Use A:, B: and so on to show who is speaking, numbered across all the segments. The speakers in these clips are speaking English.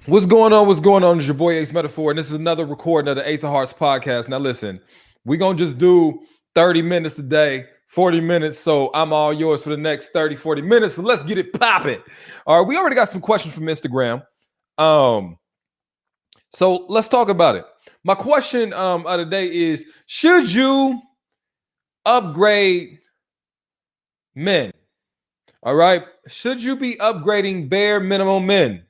A: What's going on? What's going on? It's your boy Ace Metaphor, and this is another recording of the Ace of Hearts podcast. Now, listen, we're going to just do 30 minutes today, 40 minutes. So I'm all yours for the next 30, 40 minutes. So let's get it popping. All right, we already got some questions from Instagram. Um, so let's talk about it. My question of the day is: should you upgrade men? All right, should you be upgrading bare minimum men?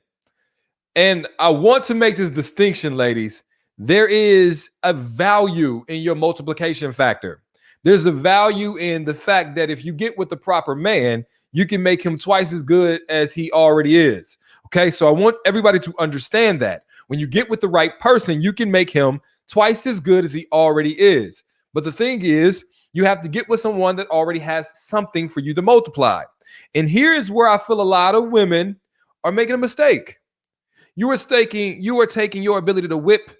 A: And I want to make this distinction, ladies. There is a value in your multiplication factor. There's a value in the fact that if you get with the proper man, you can make him twice as good as he already is. Okay, so I want everybody to understand that. When you get with the right person, you can make him twice as good as he already is. But the thing is, you have to get with someone that already has something for you to multiply. And here is where I feel a lot of women are making a mistake. You are taking your ability to whip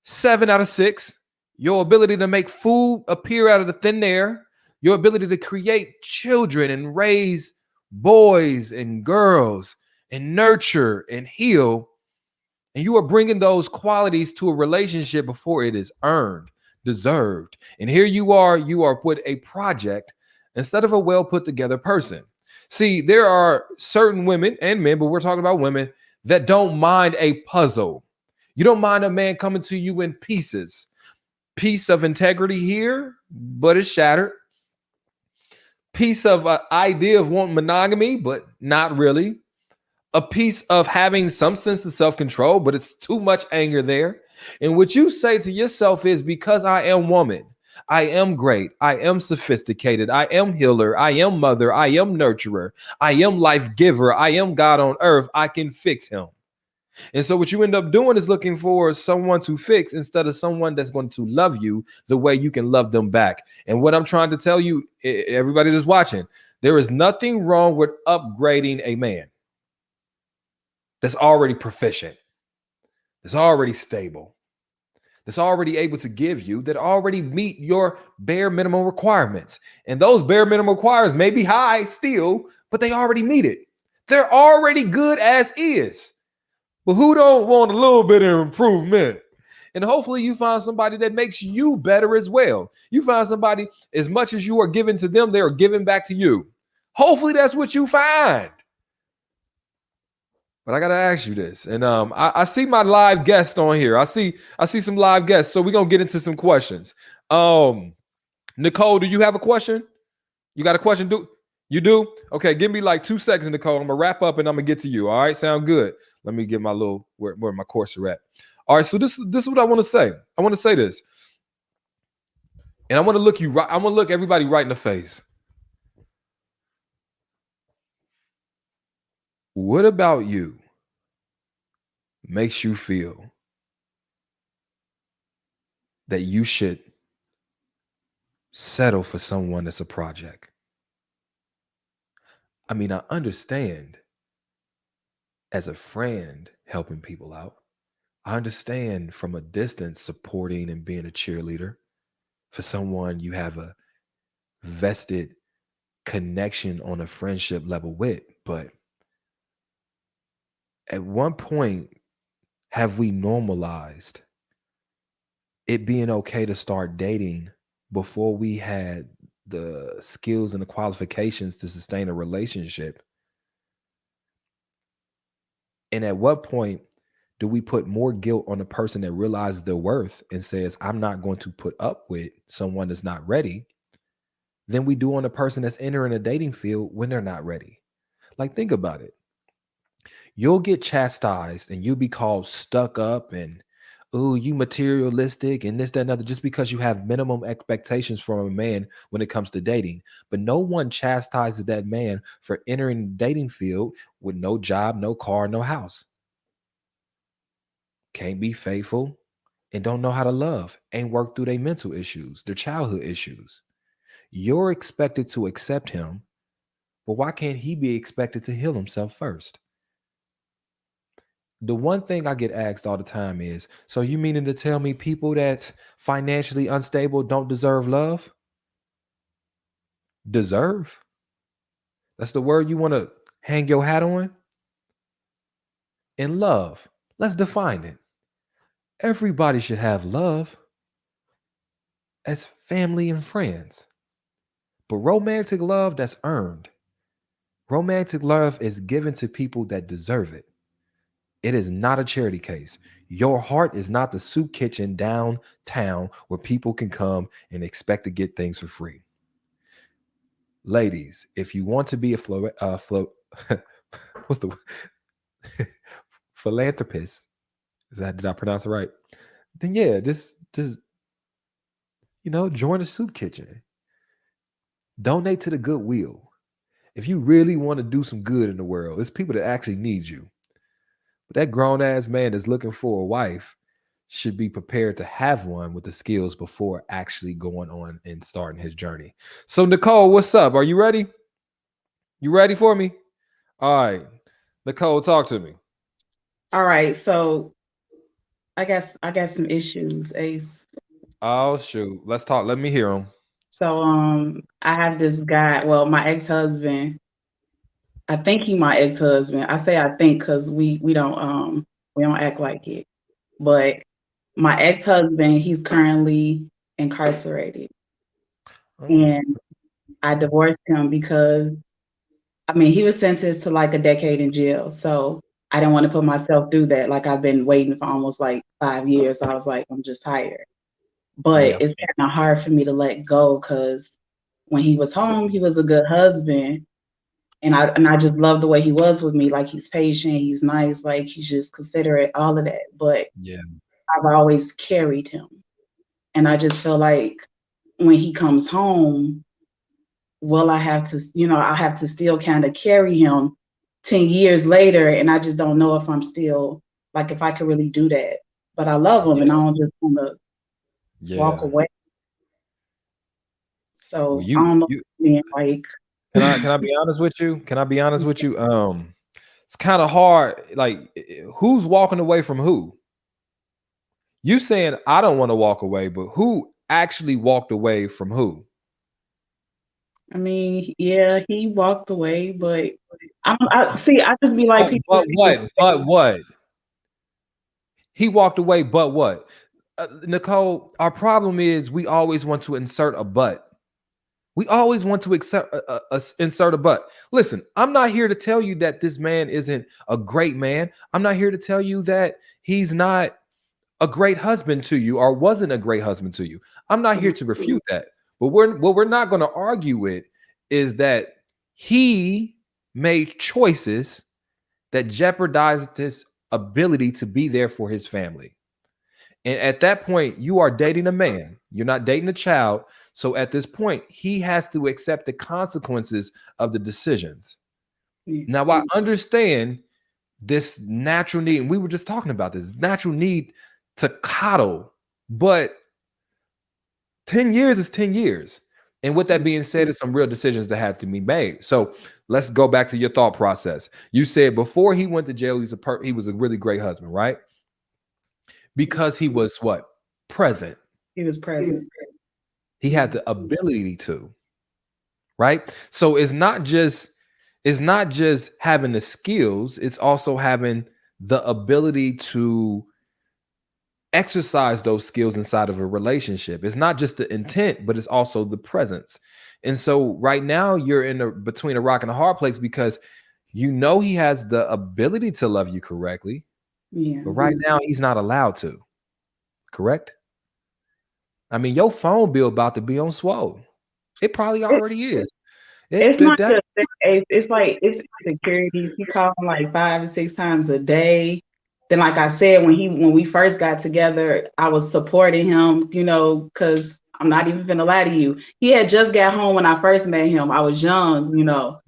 A: 7 out of 6, your ability to make food appear out of the thin air, your ability to create children and raise boys and girls and nurture and heal. And you are bringing those qualities to a relationship before it is earned, deserved. And here you are with a project instead of a well put together person. See, there are certain women and men, but we're talking about women that don't mind a puzzle. You don't mind a man coming to you in pieces. Piece of integrity here, but it's shattered. Piece of idea of wanting monogamy, but not really. A piece of having some sense of self-control, but it's too much anger there. And what you say to yourself is, because I am woman, I am great, I am sophisticated, I am healer, I am mother, I am nurturer, I am life giver, I am God on earth, I can fix him. And so what you end up doing is looking for someone to fix instead of someone that's going to love you the way you can love them back. And what I'm trying to tell you, everybody that's watching, there is nothing wrong with upgrading a man that's already proficient, that's already stable, that's already able to give you, that already meet your bare minimum requirements. And those bare minimum requirements may be high still, but they already meet it. They're already good as is. But who don't want a little bit of improvement? And hopefully you find somebody that makes you better as well. You find somebody, as much as you are giving to them, they are giving back to you. Hopefully that's what you find. But I gotta ask you this, and I see my live guest on here. I see some live guests, so we're gonna get into some questions. Nicole, do you have a question? You got a question? You do? Okay, give me like 2 seconds, Nicole. I'm gonna wrap up and I'm gonna get to you. All right, sound good. Let me get my little where my cursor at. All right, so this is what I want to say. I want to say this, and I want to look you right. I want to look everybody right in the face. What about you makes you feel that you should settle for someone that's a project? I mean, I understand as a friend helping people out. I understand from a distance supporting and being a cheerleader for someone you have a vested connection on a friendship level with. But at one point, have we normalized it being okay to start dating before we had the skills and the qualifications to sustain a relationship? And at what point do we put more guilt on the person that realizes their worth and says, I'm not going to put up with someone that's not ready, than we do on the person that's entering a dating field when they're not ready? Like, think about it. You'll get chastised and you'll be called stuck up and, oh, you materialistic and this, that, and other, just because you have minimum expectations from a man when it comes to dating. But no one chastises that man for entering the dating field with no job, no car, no house. Can't be faithful and don't know how to love, ain't worked through their mental issues, their childhood issues. You're expected to accept him, but why can't he be expected to heal himself first? The one thing I get asked all the time is, so you meaning to tell me people that's financially unstable don't deserve love? Deserve? That's the word you want to hang your hat on? in love. Let's define it. Everybody should have love as family and friends. But romantic love, that's earned. Romantic love is given to people that deserve it. It is not a charity case. Your heart is not the soup kitchen downtown where people can come and expect to get things for free. Ladies, if you want to be a what's the philanthropist? Did I pronounce it right? Then yeah, just join the soup kitchen. Donate to the Goodwill. If you really want to do some good in the world, it's people that actually need you. But that grown ass man that's looking for a wife should be prepared to have one with the skills before actually going on and starting his journey. So Nicole, what's up? Are you ready? You ready for me? All right. Nicole, talk to me.
B: All right, so I got some issues, Ace.
A: Oh shoot. Let's talk. Let me hear them.
B: So I have this guy, well, my ex-husband. I think he my ex-husband. I say I think because we don't act like it. But my ex-husband, he's currently incarcerated. And I divorced him because I mean he was sentenced to like a decade in jail. So I didn't want to put myself through that. Like I've been waiting for almost like 5 years. So I was like, I'm just tired. But
A: Yeah.
B: it's kind of hard for me to let go because when he was home, he was a good husband. And I just love the way he was with me. Like he's patient, he's nice, like he's just considerate, all of that. But
A: Yeah.
B: I've always carried him. And I just feel like when he comes home, will I have to, I have to still kind of carry him 10 years later. And I just don't know if I'm still, like, if I could really do that. But I love him and I don't just want to walk
A: Yeah.
B: away.
A: Well,
B: So I don't know, being like,
A: can I be honest with you? Can I be honest with you? It's kind of hard. Like, who's walking away from who? You saying I don't want to walk away, but who actually walked away from who?
B: I mean, yeah, he walked away, but I see. I just be like,
A: But what? But what? He walked away, but what? Nicole, our problem is we always want to insert a but. We always want to insert a but. Listen, I'm not here to tell you that this man isn't a great man. I'm not here to tell you that he's not a great husband to you or wasn't a great husband to you. I'm not here to refute that. But what we're not going to argue with is that he made choices that jeopardized his ability to be there for his family. And at that point, you are dating a man. You're not dating a child. So at this point, he has to accept the consequences of the decisions. Now, I understand this natural need, and we were just talking about this natural need to coddle, but 10 years is 10 years. And with that being said, there's some real decisions that have to be made. So let's go back to your thought process. You said before he went to jail, he was a really great husband, right? Because he was what? Present.
B: He was present.
A: He had the ability to, right? So it's not just having the skills, it's also having the ability to exercise those skills inside of a relationship. It's not just the intent, but it's also the presence. And so right now you're between a rock and a hard place because he has the ability to love you correctly.
B: Yeah.
A: But right now he's not allowed to. Correct? I mean, your phone bill about to be on swole. It probably already is.
B: It's not just that. It's like it's insecurities. He called him like 5 to 6 times a day. Then, like I said, when we first got together, I was supporting him, because I'm not even gonna lie to you. He had just got home when I first met him. I was young,
A: Nicole.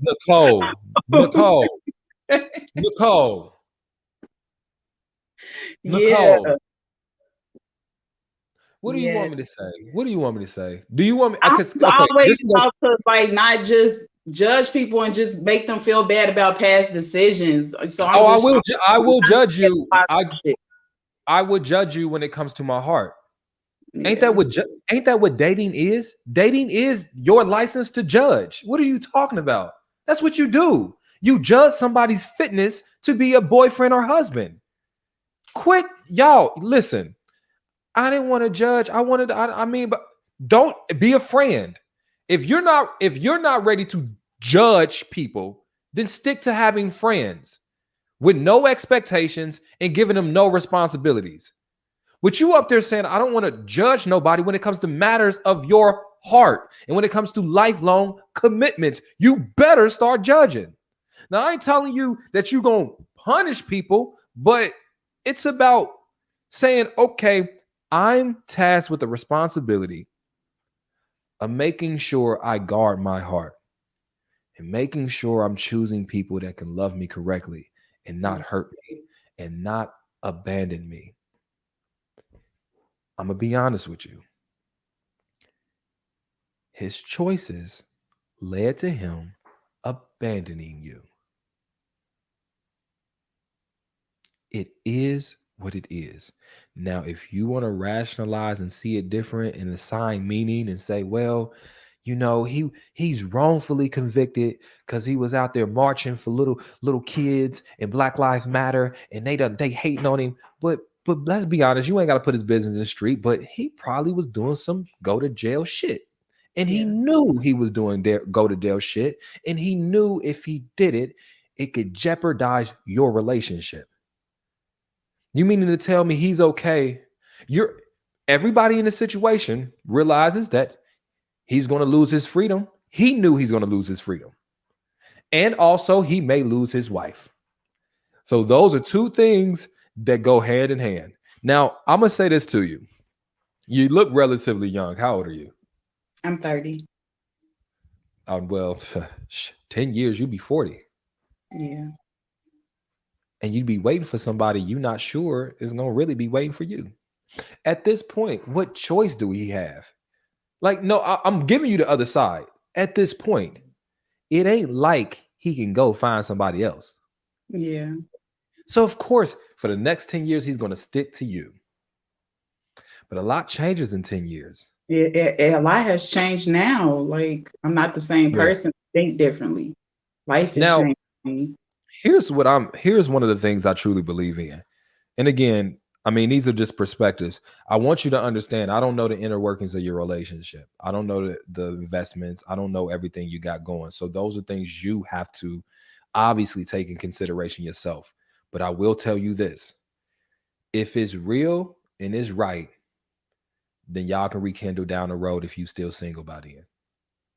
B: Yeah.
A: What do you want me to say? What do you want me to say? Do you want me?
B: I always talk to like not just judge people and just make them feel bad about past decisions. So
A: I will judge you. I would judge you when it comes to my heart. Yeah. Ain't that what dating is? Dating is your license to judge. What are you talking about? That's what you do. You judge somebody's fitness to be a boyfriend or husband. Quit, y'all. Listen, I didn't want to judge. I mean, but don't be a friend. If you're not ready to judge people, then stick to having friends with no expectations and giving them no responsibilities. But you up there saying, I don't want to judge nobody when it comes to matters of your heart and when it comes to lifelong commitments, you better start judging. Now, I ain't telling you that you're going to punish people, but it's about saying, okay, I'm tasked with the responsibility of making sure I guard my heart and making sure I'm choosing people that can love me correctly and not hurt me and not abandon me. I'm going to be honest with you. His choices led to him abandoning you. It is what it is. Now, if you want to rationalize and see it different and assign meaning and say, well, he's wrongfully convicted because he was out there marching for little kids and Black Lives Matter and they hating on him. But let's be honest, you ain't got to put his business in the street, but he probably was doing some go to jail shit. And he knew he was doing go to jail shit. And he knew if he did it, it could jeopardize your relationship. You meaning to tell me he's okay? Everybody in the situation realizes that he's going to lose his freedom. He knew he's going to lose his freedom. And also he may lose his wife. So those are two things that go hand in hand. Now, I'm going to say this to you. You look relatively young. How old are you?
B: I'm 30.
A: Well, 10 years, you'd be 40.
B: Yeah.
A: And you'd be waiting for somebody you're not sure is going to really be waiting for you. At this point, what choice do we have? Like, no, I'm giving you the other side. At this point, it ain't like he can go find somebody else.
B: Yeah.
A: So, of course, for the next 10 years, he's going to stick to you. But a lot changes in 10 years.
B: Yeah, a lot has changed now. Like, I'm not the same person. Think differently. Life has changed me.
A: Here's one of the things I truly believe in. And again, I mean, these are just perspectives. I want you to understand, I don't know the inner workings of your relationship. I don't know the investments. I don't know everything you got going. So those are things you have to obviously take in consideration yourself. But I will tell you this. If it's real and it's right, then y'all can rekindle down the road if you still single by then.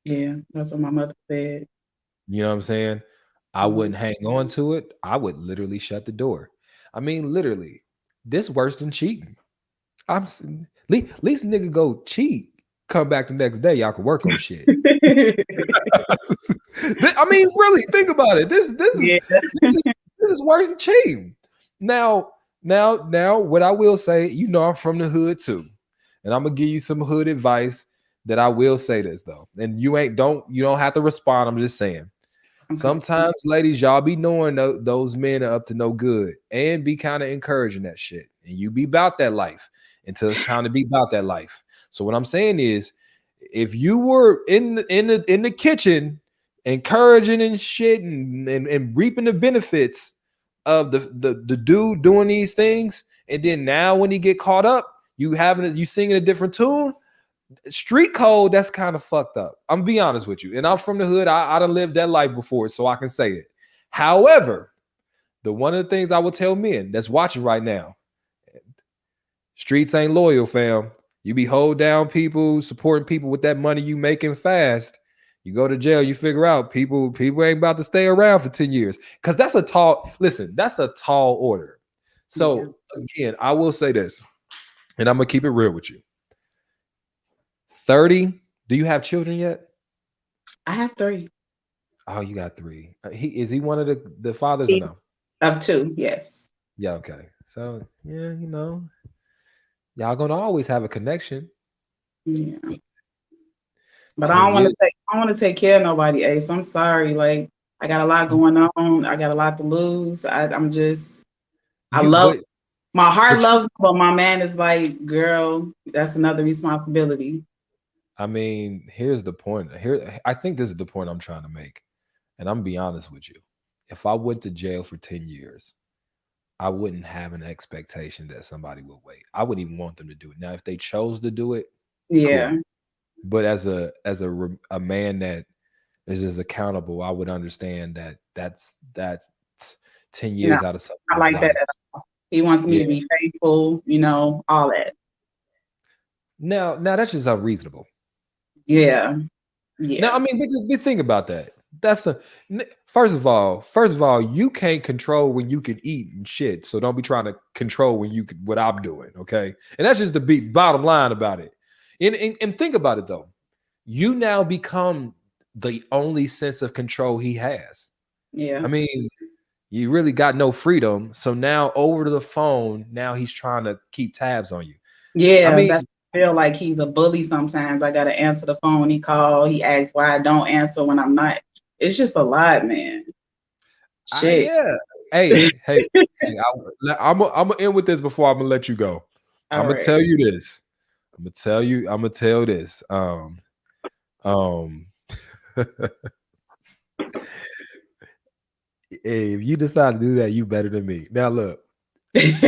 B: Yeah, that's what my mother said.
A: You know what I'm saying? I wouldn't hang on to it. I would literally shut the door. I mean, literally, this worse than cheating. Least nigga go cheat, come back the next day, y'all can work on shit. I mean, really, think about it. This is worse than cheating. Now, what I will say, I'm from the hood too. And I'm gonna give you some hood advice that I will say this though. And you don't have to respond. I'm just saying. Okay. Sometimes, ladies, y'all be knowing those men are up to no good and be kind of encouraging that shit. And you be about that life until it's time to be about that life. So what I'm saying is, if you were in the kitchen encouraging and shit and reaping the benefits of the dude doing these things, and then now when he get caught up, you singing a different tune, street code, that's kind of fucked up. I'm gonna be honest with you. And I'm from the hood. I done lived that life before, so I can say it. However, one of the things I will tell men that's watching right now, streets ain't loyal, fam. You be hold down people, supporting people with that money you making fast. You go to jail, you figure out people ain't about to stay around for 10 years. Because that's a tall order. So again, I will say this, and I'm gonna keep it real with you. 30. Do you have children yet?
B: I have 3.
A: Oh, you got 3. Is he one of the fathers or no?
B: Of 2, yes.
A: Yeah, okay. So yeah, y'all gonna always have a connection.
B: Yeah. But I don't want to take care of nobody, Ace. I'm sorry. Like, I got a lot going on. I got a lot to lose. My heart loves, but my man is like, girl, that's another responsibility.
A: I mean, here's the point. I think this is the point I'm trying to make. And I'm gonna be honest with you. if I went to jail for 10 years, I wouldn't have an expectation that somebody would wait. I wouldn't even want them to do it. Now, if they chose to do it,
B: Yeah.
A: cool. But a man that is just accountable, I would understand that that's 10
B: No,
A: years out of
B: I
A: somebody's
B: like that
A: life.
B: at all. He wants me
A: Yeah.
B: to be faithful, all that.
A: Now that's just unreasonable.
B: Yeah.
A: Now,
B: Yeah.
A: I mean, but think about that. That's a first of all, you can't control when you can eat and shit. So don't be trying to control when you can, what I'm doing. Okay, and that's just the bottom line about it. And think about it though. You now become the only sense of control he has.
B: Yeah.
A: I mean, you really got no freedom. So now over to the phone, now he's trying to keep tabs on you. I
B: Yeah.
A: mean,
B: That's I feel like he's a bully sometimes. I gotta answer the phone. He call, he asks why I don't answer when I'm not. It's just a lot, man. Shit.
A: yeah. Hey, I'm gonna end with this before I'm gonna let you go.
B: All
A: I'm gonna
B: right.
A: tell you this. I'm gonna tell this. Um, hey, if you decide to do that, you better than me. Now look,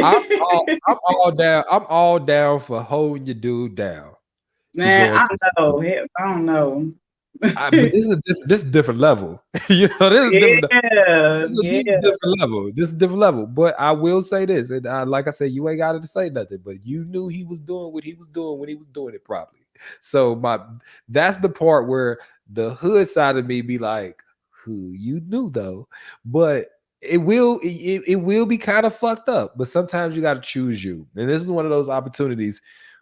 A: I'm all down. I'm all down for holding your dude down to
B: Man,
A: going
B: I
A: through
B: don't
A: some.
B: know. I don't know.
A: But this is a different level. This is different.
B: Yeah.
A: This is
B: Yeah.
A: different level. This is different level. But I will say this, and like I said, you ain't got to say nothing. But you knew he was doing what he was doing when he was doing it properly. So that's the part where the hood side of me be like, "Who you knew though?" But it will be kind of fucked up. But sometimes you got to choose you, and this is one of those opportunities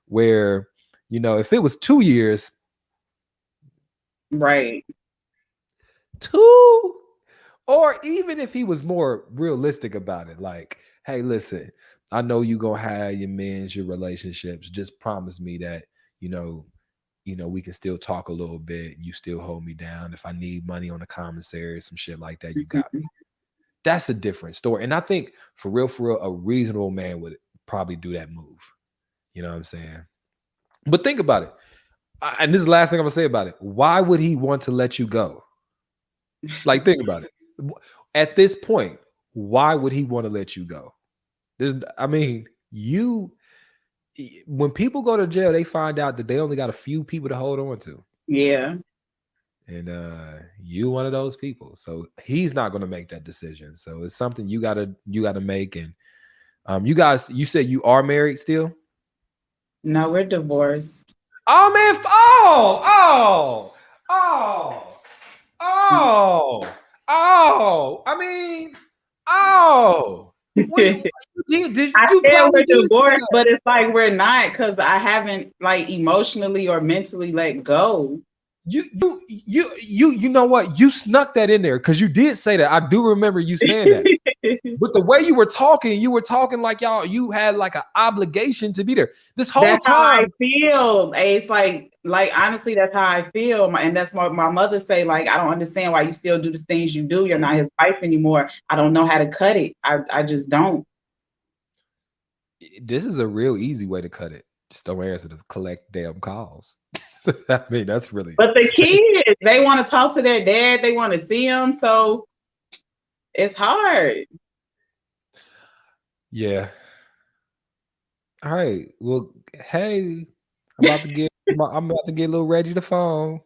A: where if it was 2 years,
B: Right.
A: two. Or even if he was more realistic about it, like, hey, listen, I know you gonna have your men's, your relationships. Just promise me that, you know, we can still talk a little bit. You still hold me down. If I need money on the commissary, some shit like that, you got me.
B: Mhm.
A: That's a different story. And I think for real, a reasonable man would probably do that move. You know what I'm saying? But think about it. And this is the last thing I'm gonna say about it. Why would he want to let you go? Like, think about it. At this point, why would he want to let you go? I mean, when people go to jail, they find out that they only got a few people to hold on to.
B: Yeah.
A: And you one of those people. So he's not going to make that decision. So it's something you gotta make. And you said you are married still?
B: No, we're divorced.
A: Oh man, oh, oh, I mean, Wait, did
B: I
A: you
B: said
A: probably
B: we're
A: did say
B: divorced,
A: that?
B: but it's like we're not because I haven't like emotionally or mentally let go.
A: You know what? You snuck that in there because you did say that. I do remember you saying that. But the way you were talking like you had like an obligation to be there this whole
B: That's how I
A: time.
B: feel. It's like honestly, that's how I feel. And that's what my mother say. Like, I don't understand why you still do the things you do. You're not his wife anymore. I don't know how to cut it. I just don't.
A: This is a real easy way to cut it. Just don't answer the collect damn calls. I mean, that's really.
B: But the kids, they want to talk to their dad. They want to see him. So it's hard.
A: Yeah. All right. Well, hey, I'm about to get little Reggie the phone.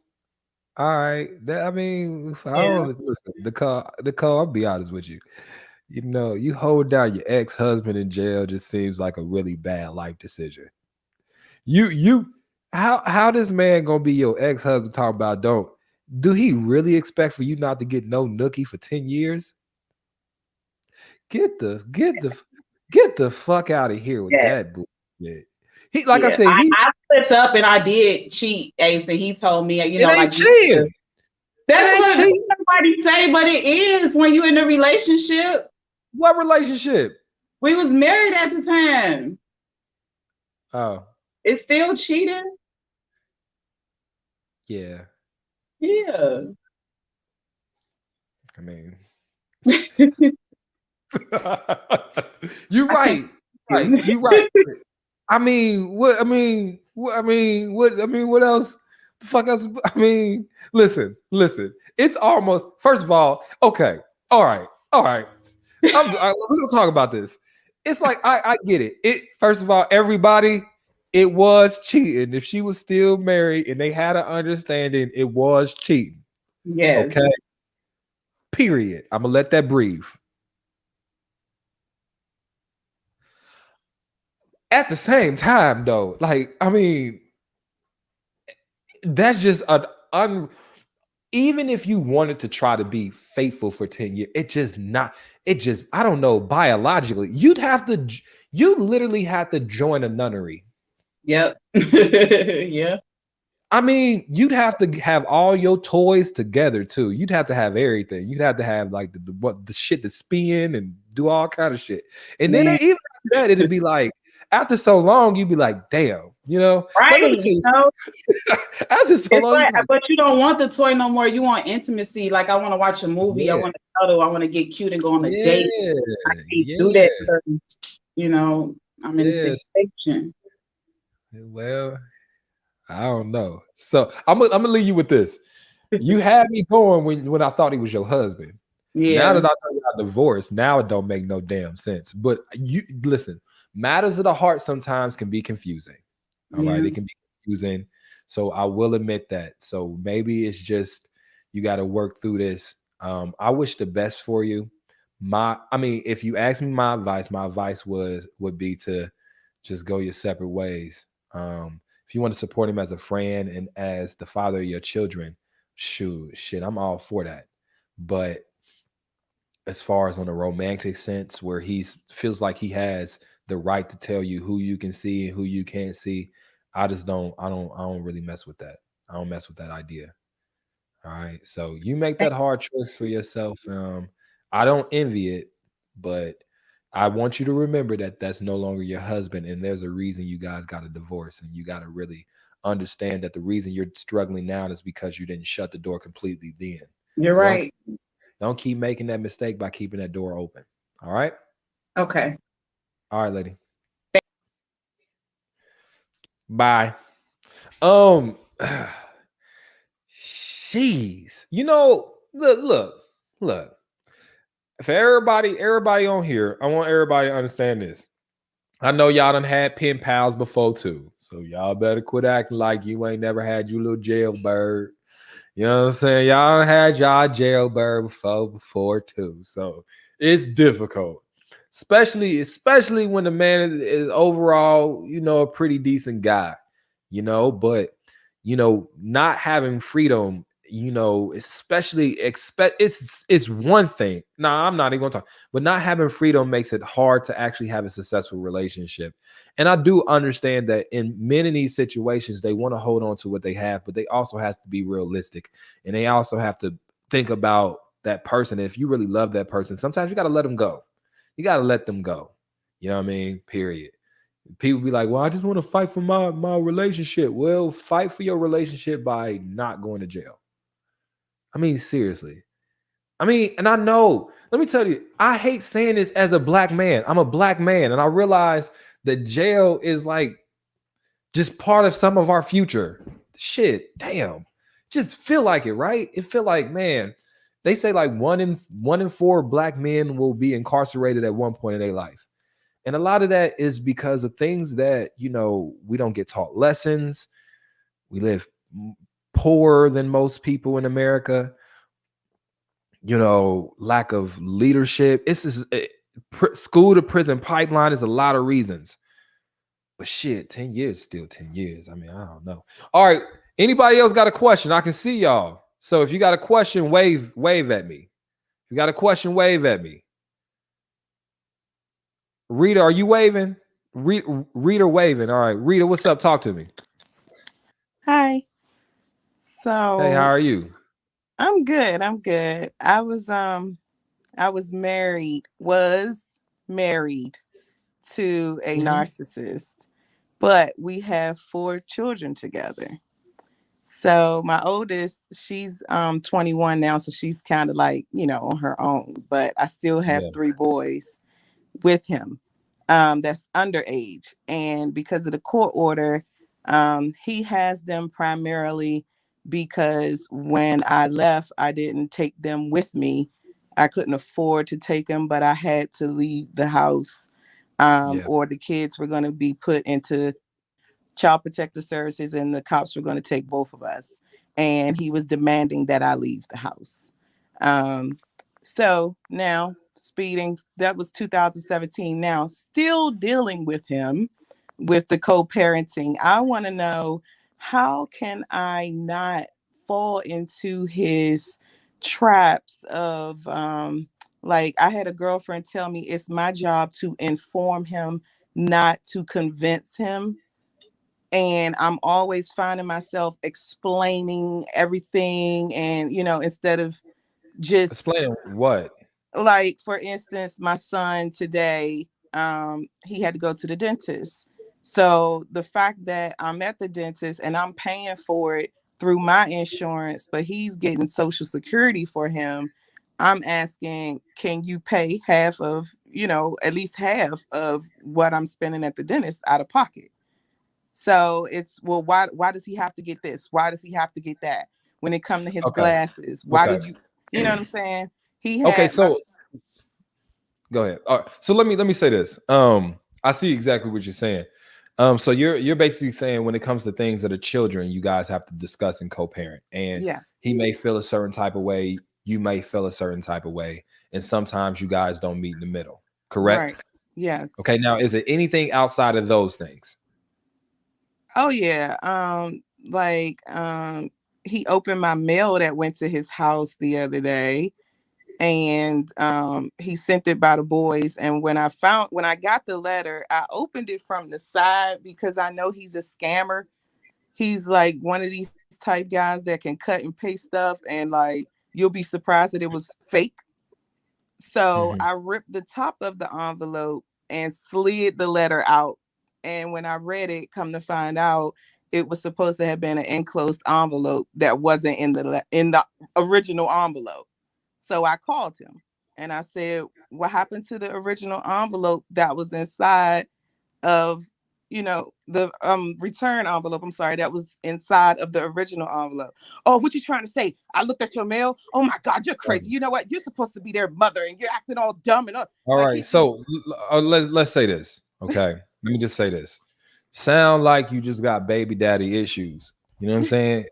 A: All right. I mean, I
B: Yeah.
A: don't listen. The call. I'll be honest with you. You hold down your ex-husband in jail just seems like a really bad life decision. You how this man gonna be your ex-husband talking about do he really expect for you not to get no nookie for 10 years? Get the get the get the fuck out of here with
B: Yeah.
A: that bullshit. He like I
B: Yeah.
A: said,
B: I slipped up and I did cheat, Ace, and he told me,
A: it ain't
B: like
A: cheating. It
B: that's
A: ain't
B: what
A: cheating.
B: somebody say, but it is when you're in a relationship.
A: What relationship?
B: We was married at the time.
A: Oh,
B: It's still cheating.
A: yeah.
B: Yeah.
A: I mean,
B: I
A: you're
B: can't.
A: right. Right. You're right. I mean, what else? The fuck else? I mean, listen. It's almost, first of all, okay. All right. All right. We're gonna talk about this. It's like I get it. It first of all, everybody, it was cheating. If she was still married and they had an understanding, it was cheating.
B: Yes.
A: Okay. Period. I'm gonna let that breathe. At the same time, though, like I mean, that's just an un. Even if you wanted to try to be faithful for 10 years, it just not. It just I don't know. Biologically, you'd have to. You literally had to join a nunnery.
B: Yep. Yeah.
A: I mean, you'd have to have all your toys together too. You'd have to have everything. You'd have to have like the shit to spin and do all kind of shit. And then
B: Man.
A: even after that, it'd be like after so long, you'd be like, damn, you know. But let
B: Right.
A: me tell
B: You
A: you,
B: know,
A: after so
B: it's
A: long, you
B: like,
A: be like,
B: but you don't want the toy no more. You want intimacy. Like I want to watch a movie. I
A: yeah,
B: want to cuddle. I want to get cute and go on a date.
A: yeah,
B: I can't do
A: yeah,
B: that because, I'm in a
A: yes.
B: situation.
A: Well, I don't know. So I'm gonna leave you with this. You had me going when I thought he was your husband. Now
B: Yeah.
A: that I know you got divorced, now it don't make no damn sense. But you listen, matters of the heart sometimes can be confusing. All right,
B: Yeah.
A: it can be confusing. So I will admit that. So maybe it's just you got to work through this. I wish the best for you. I mean, if you ask me my advice would be to just go your separate ways. If you want to support him as a friend and as the father of your children, shit, I'm all for that. But as far as on a romantic sense, where he feels like he has the right to tell you who you can see and who you can't see, I just don't. I don't really mess with that. I don't mess with that idea. All right. So you make that hard choice for yourself. I don't envy it, but I want you to remember that that's no longer your husband, and there's a reason you guys got a divorce, and you got to really understand that the reason you're struggling now is because you didn't shut the door completely then.
B: You're
A: So
B: right.
A: don't keep making that mistake by keeping that door open. All right.
B: Okay.
A: All right, lady. Bye. Um. Jeez. Look. For everybody on here, I want everybody to understand this. I know y'all done had pen pals before too. So y'all better quit acting like you ain't never had you little jailbird. You know what I'm saying? Y'all done had y'all jailbird before too. So it's difficult. Especially when the man is overall, a pretty decent guy, but not having freedom, especially expect it's one thing. Nah, I'm not even gonna talk, but not having freedom makes it hard to actually have a successful relationship. And I do understand that in many of these situations, they want to hold on to what they have, but they also have to be realistic, and they also have to think about that person. And if you really love that person, sometimes you got to let them go. You got to let them go. You know what I mean? Period. People be like, well, I just want to fight for my relationship. Well, fight for your relationship by not going to jail. I mean, seriously. I mean, and I know, let me tell you, I hate saying this as a black man. I'm a black man, and I realize that jail is like just part of some of our future. Shit, damn. Just feel like it, right? It feel like, man, they say like one in four black men will be incarcerated at one point in their life. And a lot of that is because of things that, we don't get taught lessons. We live poorer than most people in America. Lack of leadership. It's just, school to prison pipeline is a lot of reasons. But shit, 10 years, still 10 years. I mean, I don't know. All right. Anybody else got a question? I can see y'all. So if you got a question, wave at me. If you got a question, wave at me. Rita, are you waving? Rita waving. All right. Rita, what's up? Talk to me.
C: Hi.
A: Hey, how
C: So
A: are you?
C: I'm good. I'm good. I was married to a
A: Mhm.
C: narcissist, but we have 4 children together. So my oldest, she's 21 now, so she's kind of like, on her own, but I still have
A: Yeah.
C: 3 boys with him that's underage. And because of the court order, he has them primarily because when I left, I didn't take them with me I couldn't afford to take him, but I had to leave the house,
A: Yeah.
C: or the kids were going to be put into child protective services and the cops were going to take both of us. And he was demanding that I leave the house. Um, so now speeding, that was 2017. Now still dealing with him with the co-parenting. I want to know, how can I not fall into his traps of like, I had a girlfriend tell me it's my job to inform him, not to convince him. And I'm always finding myself explaining everything, and instead of just,
A: Explain what?
C: like, for instance, my son today, he had to go to the dentist. So the fact that I'm at the dentist and I'm paying for it through my insurance, but he's getting Social Security for him, I'm asking, can you pay half of, at least half of what I'm spending at the dentist out of pocket? So it's, well, why does he have to get this? Why does he have to get that? When it comes to his
A: Okay.
C: glasses, why
A: Okay.
C: did you know what I'm saying? He
A: Okay.
C: had
A: So go ahead. All right. So let me say this. I see exactly what you're saying. So you're basically saying when it comes to things that are children, you guys have to discuss and co-parent. And
C: yeah,
A: he may feel a certain type of way, you may feel a certain type of way, and sometimes you guys don't meet in the middle. Correct?
C: right. Yes.
A: Okay. Now, is it anything outside of those things?
C: Oh yeah. He opened my mail that went to his house the other day, and he sent it by the boys. And when I got the letter, I opened it from the side because I know he's a scammer. He's like one of these type guys that can cut and paste stuff, and like, you'll be surprised that it was fake. So
A: Mhm.
C: I ripped the top of the envelope and slid the letter out. And when I read it, come to find out, it was supposed to have been an enclosed envelope that wasn't in the original envelope. So I called him and I said, what happened to the original envelope that was inside of, the return envelope? I'm sorry, that was inside of the original envelope. Oh, what you trying to say? I looked at your mail. Oh my God, you're crazy. You know what? You're supposed to be their mother and you're acting all dumb and up.
A: All
C: Like,
A: right. So let's say this. Okay. Let me just say this. Sound like you just got baby daddy issues. You know what I'm saying?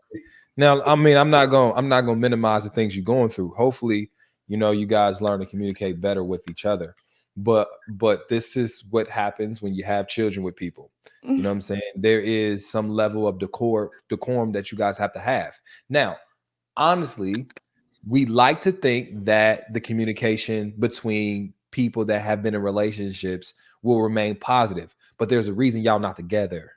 A: Now, I mean, I'm not gonna minimize the things you're going through. Hopefully, you guys learn to communicate better with each other. But this is what happens when you have children with people. You know what I'm saying? There is some level of decorum that you guys have to have. Now, honestly, we like to think that the communication between people that have been in relationships will remain positive, but there's a reason y'all not together.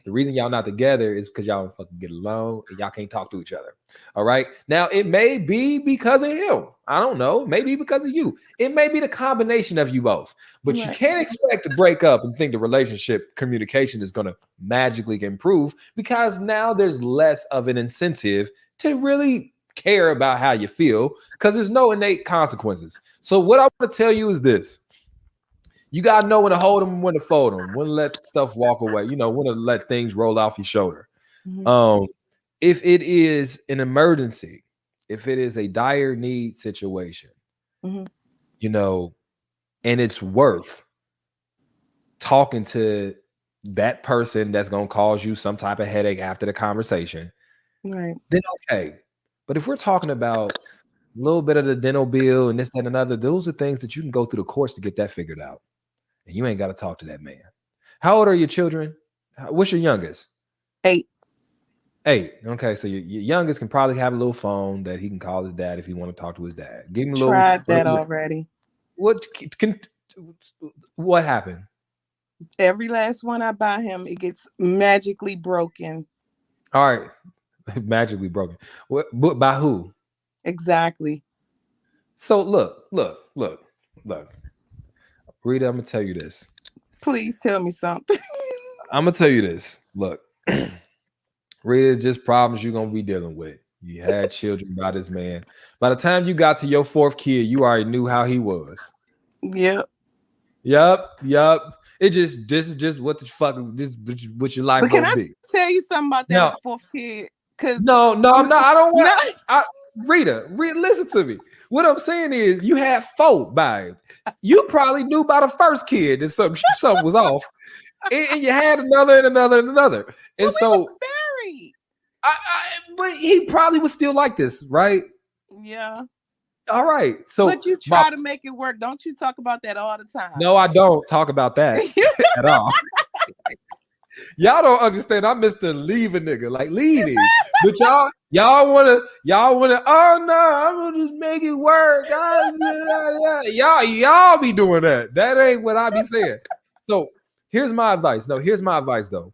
A: The reason y'all not together is because y'all don't fucking get along and y'all can't talk to each other. All right. Now, it may be because of him. I don't know. Maybe because of you. It may be the combination of you both. But you
C: Right.
A: can't expect to break up and think the relationship communication is going to magically improve, because now there's less of an incentive to really care about how you feel, because there's no innate consequences. So what I want to tell you is this. You got to know when to hold them, when to fold them, when to let stuff walk away, when to let things roll off your shoulder.
C: Mhm.
A: If it is an emergency, if it is a dire need situation,
C: Mhm.
A: And it's worth talking to that person that's going to cause you some type of headache after the conversation,
C: Right.
A: then okay. But if we're talking about a little bit of the dental bill and this, that, and another, those are things that you can go through the course to get that figured out. And you ain't got to talk to that man. How old are your children? What's your youngest?
C: 8.
A: 8. Okay, so your youngest can probably have a little phone that he can call his dad if he want to talk to his dad. Give him a little.
C: Tried that already.
A: What happened?
C: Every last one I buy him, it gets magically broken.
A: All right, magically broken. What? By who?
C: Exactly.
A: So look. Rita, I'm gonna tell you this.
C: Please tell me something.
A: I'm gonna tell you this. Look, Rita, just problems you're gonna be dealing with. You had children by this man. By the time you got to your 4th kid, you already knew how he was.
C: Yep.
A: This is just what the fuck this what your life
C: But can
A: gonna
C: I
A: be.
C: tell you something about that
A: Now,
C: 4th kid? Because
A: no, I'm not. I don't want. Rita, listen to me. What I'm saying is, you had 4, babe. You probably knew by the first kid that something was off, and you had another and another and another. And
C: well,
A: so,
C: we was married.
A: but he probably was still like this, right?
C: Yeah.
A: All right. So,
C: but you try to make it work. Don't you talk about that all the time?
A: No, I don't talk about that at all. Y'all don't understand. I'm Mr. Leave a nigga, like leave it. But y'all wanna, oh no, I'm gonna just make it work. Y'all be doing that. That ain't what I be saying. So here's my advice. No, here's my advice though.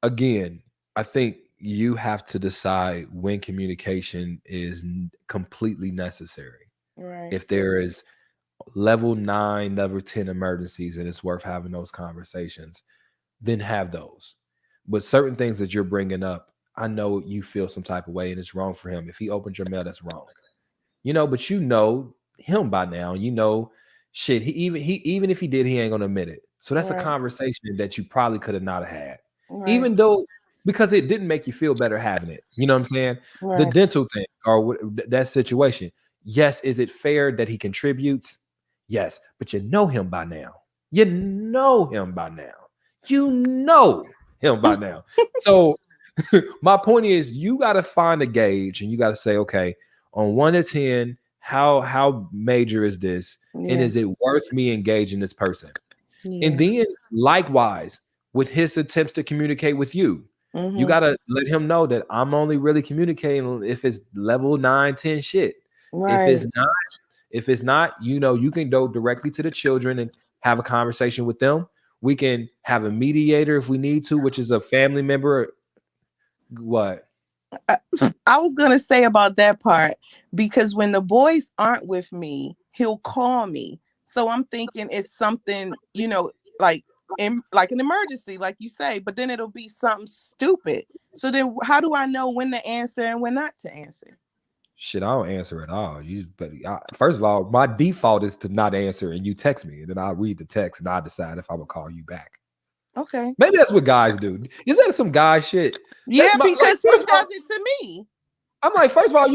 A: Again, I think you have to decide when communication is completely necessary.
C: Right.
A: If there is level 9, level 10 emergencies and it's worth having those conversations, then have those. But certain things that you're bringing up, I know you feel some type of way and it's wrong for him. If he opens your mail, that's wrong. But you know him by now. Shit, even if he did, he ain't gonna admit it. So that's a conversation that you probably could have not had. Right. Even though, because it didn't make you feel better having it. You know what I'm saying? Right. The dental thing or that situation. Yes, is it fair that he contributes? Yes, but you know him by now. So my point is, you got to find a gauge and you got to say, okay, on 1 to 10, how major is this? Yeah. And is it worth me engaging this person? Yeah. And then likewise, with his attempts to communicate with you, you got to let him know that I'm only really communicating if it's level 9, 10 shit. Right. If it's not, you can go directly to the children and have a conversation with them. We can have a mediator if we need to, which is a family member. What?
C: I was going to say about that part, because when the boys aren't with me, he'll call me. So I'm thinking it's something, like an emergency, like you say, but then it'll be something stupid. So then how do I know when to answer and when not to answer?
A: Shit, I don't answer at all. First of all, my default is to not answer, and you text me, and then I'll read the text, and I'll decide if I will call you back.
C: Okay.
A: Maybe that's what guys do. Is that some guy shit?
C: Yeah, because he does it to me.
A: I'm like, first of all,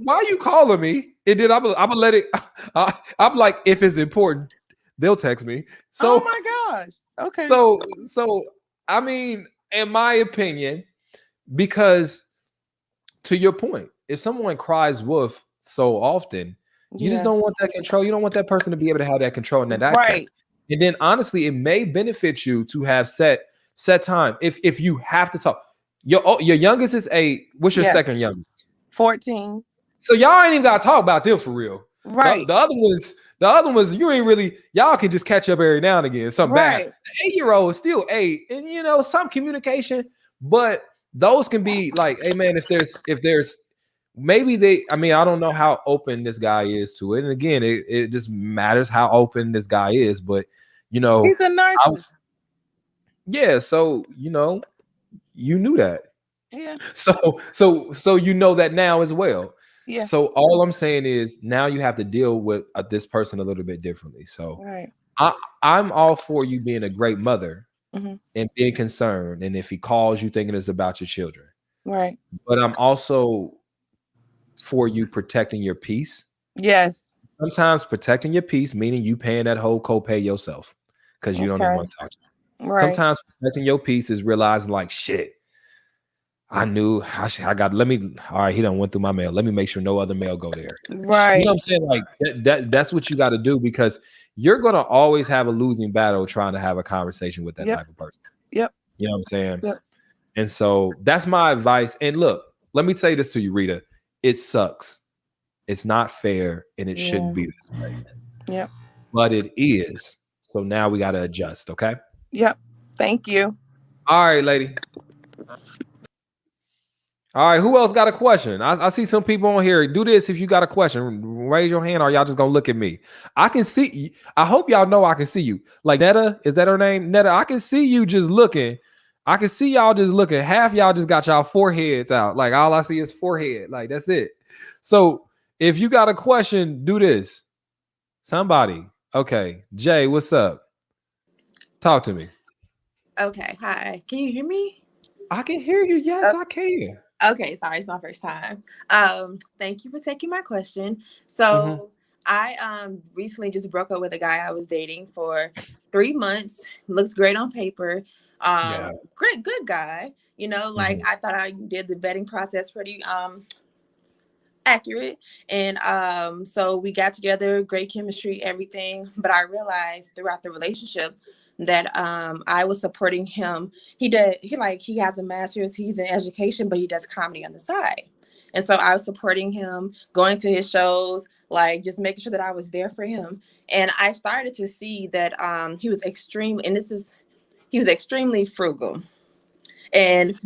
A: why are you calling me? And then I'm gonna let it. I'm like, if it's important, they'll text me. So,
C: oh my gosh. Okay.
A: So I mean, in my opinion, because to your point, if someone cries wolf so often, you just don't want that control. You don't want that person to be able to have that control and that access. Right. And then honestly, it may benefit you to have set time. If you have to talk, your youngest is 8. What's your second youngest?
C: 14.
A: So y'all ain't even gotta talk about them for real.
C: Right.
A: The other ones, you ain't really, y'all can just catch up every now and again. Some bad. The 8-year-old is still 8, and some communication, but those can be like, hey man, if there's maybe I don't know how open this guy is to it. And again, it just matters how open this guy is, but he's
C: a narcissist.
A: So you knew that.
C: Yeah.
A: So you know that now as well.
C: Yeah.
A: So all I'm saying is now you have to deal with this person a little bit differently. So I'm all for you being a great mother and being concerned. And if he calls you thinking it's about your children.
C: Right.
A: But I'm also for you protecting your peace.
C: Yes.
A: Sometimes protecting your peace, meaning you paying that whole copay yourself because you don't even want to talk to him. Right. Sometimes protecting your peace is realizing like, shit, I knew I got, all right, he done went through my mail. Let me make sure no other mail go there.
C: Right.
A: You know what I'm saying? Like that's what you got to do, because you're going to always have a losing battle trying to have a conversation with that type of person.
C: Yep.
A: You know what I'm saying?
C: Yep.
A: And so that's my advice. And look, let me say this to you, Rita. It sucks. It's not fair, and it shouldn't be this way.
C: Yep.
A: But it is. So now we got to adjust, okay?
C: Yep. Thank you.
A: All right, lady. All right, who else got a question? I see some people on here. Do this if you got a question. Raise your hand, or y'all just gonna look at me. I can see. I hope y'all know I can see you. Like Netta, is that her name? Netta, I can see you just looking. I can see y'all just looking. Half y'all just got y'all foreheads out. Like all I see is forehead. Like that's it. So if you got a question, do this. Somebody. Okay. Jay, what's up? Talk to me.
D: Okay. Hi. Can you hear me?
A: I can hear you. Yes, I can.
D: Okay, sorry, it's my first time. Thank you for taking my question. So I recently just broke up with a guy I was dating for 3 months. Looks great on paper.
A: Yeah.
D: Great, good guy. You know, like I thought I did the vetting process pretty accurate. And so we got together, great chemistry, everything. But I realized throughout the relationship that I was supporting him. He has a master's, he's in education, but he does comedy on the side. And so I was supporting him, going to his shows, like just making sure that I was there for him. And I started to see that he was extremely frugal. And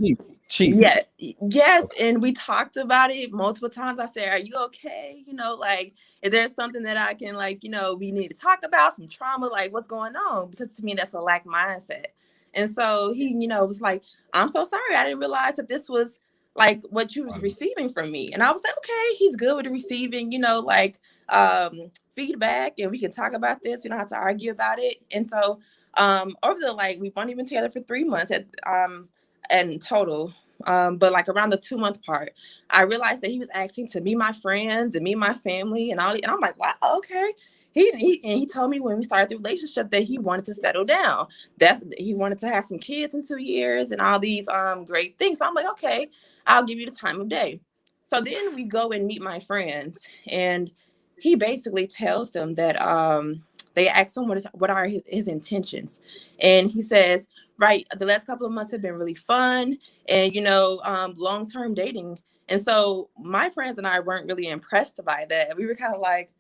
A: Cheap.
D: yeah, yes, and we talked about it multiple times. I said, "Are you okay? You know, like, is there something that I can, like, we need to talk about, some trauma, like, what's going on?" Because to me, that's a lack mindset. And so he, was like, "I'm so sorry. I didn't realize that this was like what you was receiving from me." And I was like, "Okay, he's good with the receiving, feedback, and we can talk about this. We don't have to argue about it." And so, over the we've only been together for 3 months in total. But like around the 2 month part, I realized that he was asking to meet my friends and meet my family and all. And I'm like, wow, okay. He told me when we started the relationship that he wanted to settle down. He wanted to have some kids in 2 years and all these great things. So I'm like, okay, I'll give you the time of day. So then we go and meet my friends, and he basically tells them that they ask him what are his intentions, and he says, right, the last couple of months have been really fun and long-term dating. And so my friends and I weren't really impressed by that. We were kind of like,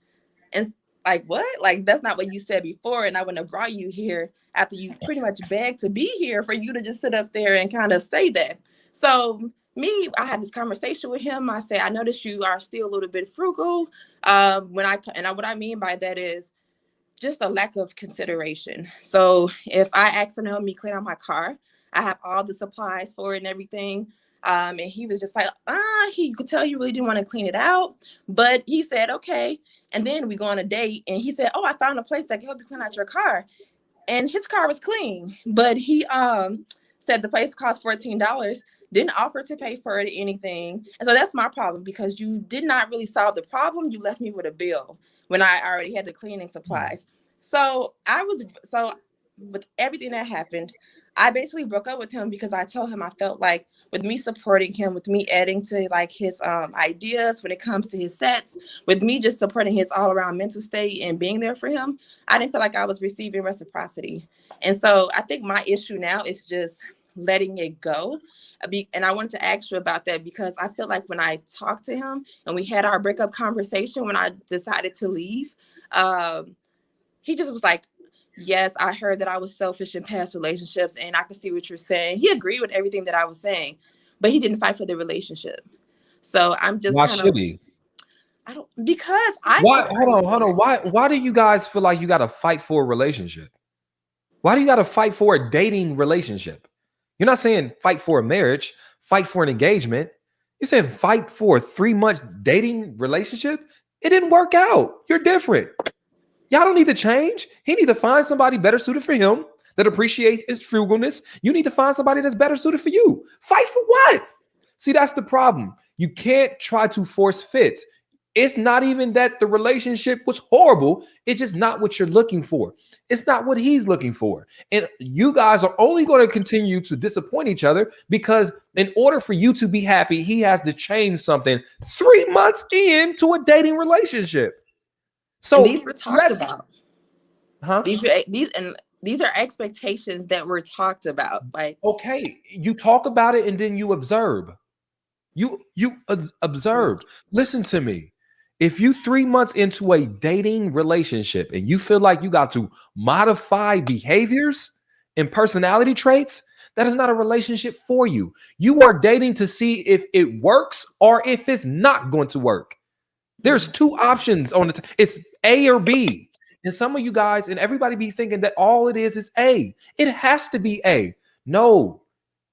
D: and like, what? Like, that's not what you said before, and I wouldn't have brought you here after you pretty much begged to be here for you to just sit up there and kind of say that. So I had this conversation with him. I said, I noticed you are still a little bit frugal. What I mean by that is just a lack of consideration. So if I asked him to help me clean out my car, I have all the supplies for it and everything. And he was just like, he could tell you really didn't want to clean it out. But he said, okay. And then we go on a date and he said, oh, I found a place that can help you clean out your car. And his car was clean, but he said the place cost $14, didn't offer to pay for it or anything. And so that's my problem, because you did not really solve the problem. You left me with a bill when I already had the cleaning supplies. So with everything that happened, I basically broke up with him because I told him I felt like with me supporting him, with me adding to like his ideas when it comes to his sets, with me just supporting his all around mental state and being there for him, I didn't feel like I was receiving reciprocity. And so I think my issue now is just letting it go. And I wanted to ask you about that because I feel like when I talked to him and we had our breakup conversation, when I decided to leave, he just was like, yes, I heard that I was selfish in past relationships, and I can see what you're saying. He agreed with everything that I was saying, but he didn't fight for the relationship. So I'm just
A: Why
D: kind of,
A: should he?
D: I don't, because I
A: Why?
D: feel
A: Hold on. Why do you guys feel like you got to fight for a relationship? Why do you got to fight for a dating relationship? You're not saying fight for a marriage, fight for an engagement. You're saying fight for a 3 month dating relationship. It didn't work out. You're different. Y'all don't need to change. He need to find somebody better suited for him that appreciate his frugalness. You need to find somebody that's better suited for you. Fight for what? See, that's the problem. You can't try to force fits. It's not even that the relationship was horrible. It's just not what you're looking for. It's not what he's looking for. And you guys are only going to continue to disappoint each other because in order for you to be happy, he has to change something 3 months into a dating relationship. So
D: these were talked about.
A: Huh?
D: These are expectations that were talked about. Like,
A: okay, you talk about it and then you observe. You observe. Listen to me. If you 3 months into a dating relationship and you feel like you got to modify behaviors and personality traits, that is not a relationship for you. You are dating to see if it works or if it's not going to work. There's two options on the it's A or B. And some of you guys and everybody be thinking that all it is A. It has to be A. No,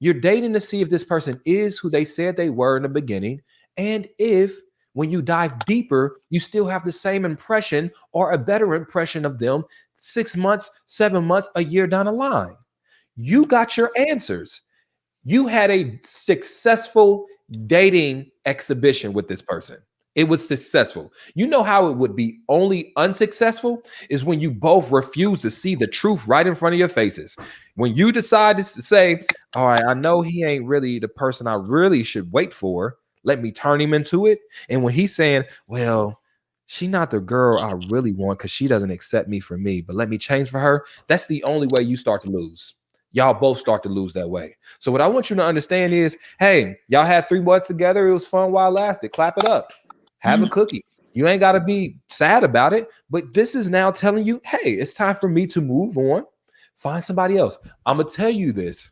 A: you're dating to see if this person is who they said they were in the beginning. And if when you dive deeper, you still have the same impression or a better impression of them 6 months, 7 months, a year down the line. You got your answers. You had a successful dating exhibition with this person. It was successful. You know how it would be only unsuccessful is when you both refuse to see the truth right in front of your faces. When you decide to say, all right, I know he ain't really the person I really should wait for. Let me turn him into it. And when he's saying, well, she not the girl I really want because she doesn't accept me for me, but let me change for her. That's the only way you start to lose. Y'all both start to lose that way. So what I want you to understand is, hey, y'all had 3 months together. It was fun while it lasted. Clap it up. Have a cookie. You ain't got to be sad about it, but this is now telling you, hey, it's time for me to move on. Find somebody else. I'm going to tell you this.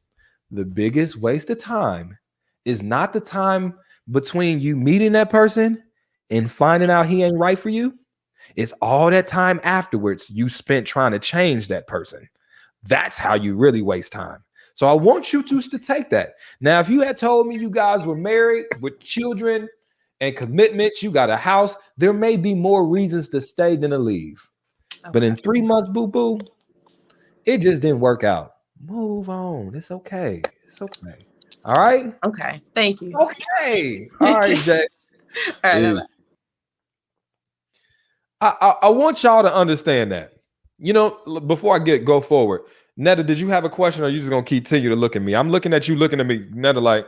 A: The biggest waste of time is not the time between you meeting that person and finding out he ain't right for you. It's all that time afterwards you spent trying to change that person. That's how you really waste time. So I want you to take that. Now, if you had told me you guys were married with children and commitments, you got a house, there may be more reasons to stay than to leave. Okay. But in 3 months, boo-boo, it just didn't work out. Move on. It's okay. It's okay. All right?
D: Okay. Thank you.
A: Okay. All right, Jay.
D: All right.
A: I want y'all to understand that. You know, before I go forward, Netta, did you have a question or are you just going to continue to look at me? I'm looking at you, looking at me, Netta, like,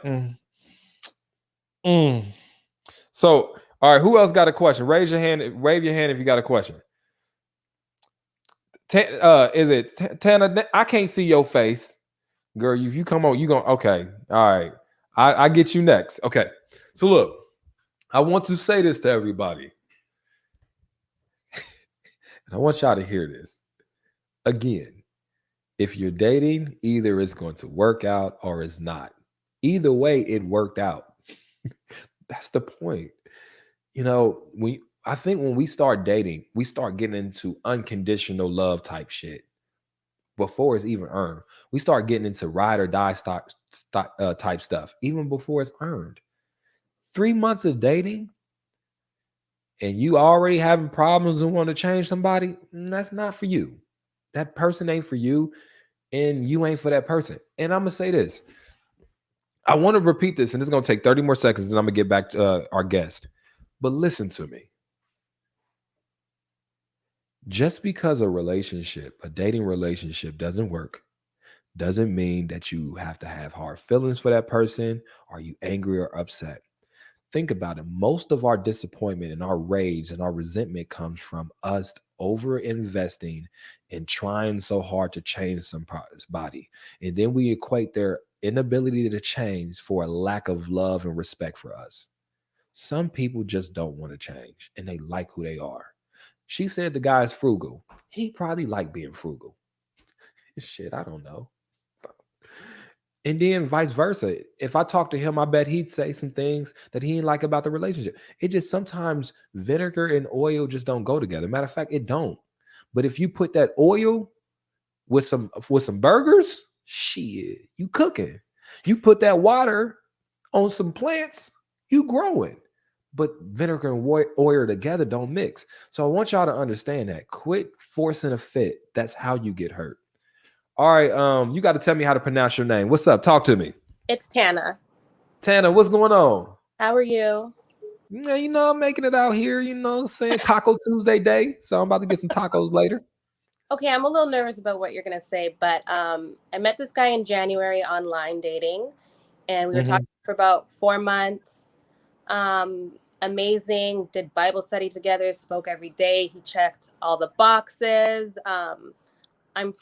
A: So, all right, who else got a question? Raise your hand. Wave your hand if you got a question. Is it Tana? I can't see your face, girl. If you come on, you going okay. All right, I get you next. Okay, so look, I want to say this to everybody, and I want y'all to hear this again. If you're dating, either it's going to work out or it's not. Either way, it worked out. That's the point. You know, I think when we start dating, we start getting into unconditional love type shit before it's even earned. We start getting into ride or die type stuff even before it's earned. 3 months of dating and you already having problems and want to change somebody, that's not for you. That person ain't for you and you ain't for that person. And I'm going to say this. I want to repeat this, and it's going to take 30 more seconds, and I'm going to get back to our guest. But listen to me. Just because a dating relationship doesn't work, doesn't mean that you have to have hard feelings for that person. Are you angry or upset? Think about it. Most of our disappointment and our rage and our resentment comes from us over investing and trying so hard to change somebody. And then we equate their inability to change for a lack of love and respect for us. Some people just don't want to change and they like who they are. She said the guy's frugal. He probably liked being frugal. Shit, I don't know. And then vice versa. If I talk to him, I bet he'd say some things that he didn't like about the relationship. It just sometimes vinegar and oil just don't go together. Matter of fact, it don't. But if you put that oil with some burgers, shit, you cooking. You put that water on some plants, you growing. But vinegar and oil together don't mix. So I want y'all to understand that. Quit forcing a fit. That's how you get hurt. All right, you got to tell me how to pronounce your name. What's up? Talk to me.
E: It's Tana.
A: Tana, what's going on?
E: How are you?
A: Yeah, you know, I'm making it out here, you know what I'm saying? Taco Tuesday day. So I'm about to get some tacos later.
E: Okay, I'm a little nervous about what you're going to say, but I met this guy in January online dating, and we were talking for about 4 months. Amazing, did Bible study together, spoke every day. He checked all the boxes. I'm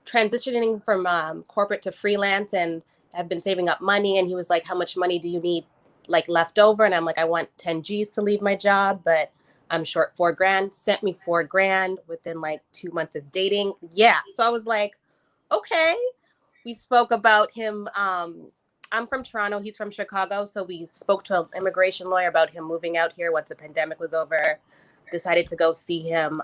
E: transitioning from corporate to freelance and have been saving up money. And he was like, how much money do you need like left over? And I'm like, I want 10 G's to leave my job, but I'm short $4,000. Sent me $4,000 within like 2 months of dating. Yeah. So I was like, okay. We spoke about him. I'm from Toronto. He's from Chicago. So we spoke to an immigration lawyer about him moving out here once the pandemic was over. Decided to go see him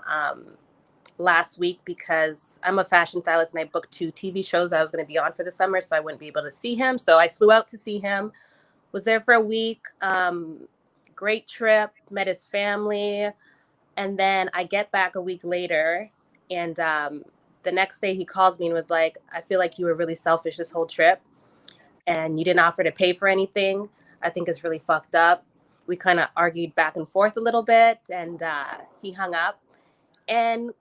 E: last week because I'm a fashion stylist and I booked 2 TV shows I was going to be on for the summer, so I wouldn't be able to see him. So I flew out to see him, was there for a week. Great trip, met his family. And then I get back a week later and the next day he calls me and was like, I feel like you were really selfish this whole trip and you didn't offer to pay for anything. I think is really fucked up. We kind of argued back and forth a little bit, and he hung up, and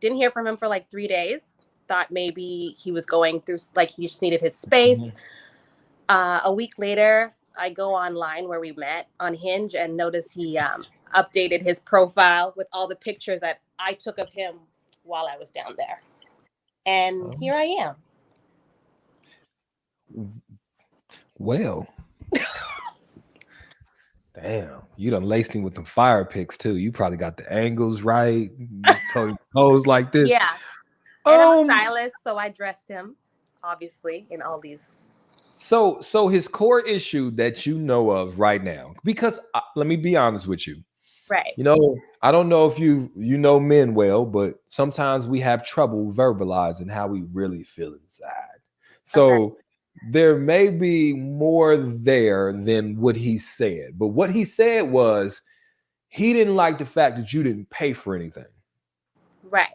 E: didn't hear from him for like 3 days. Thought maybe he was going through, like, he just needed his space. A week later, I go online where we met on Hinge and notice he updated his profile with all the pictures that I took of him while I was down there. And here I am.
A: Well, damn, you done laced him with them fire picks too. You probably got the angles right. You told him to pose like this.
E: Yeah. And I'm a stylist, so I dressed him, obviously, in all these.
A: So his core issue that you know of right now, because let me be honest with you.
E: Right.
A: You know, I don't know if you know men well, but sometimes we have trouble verbalizing how we really feel inside. So there may be more there than what he said. But what he said was he didn't like the fact that you didn't pay for anything.
E: Right.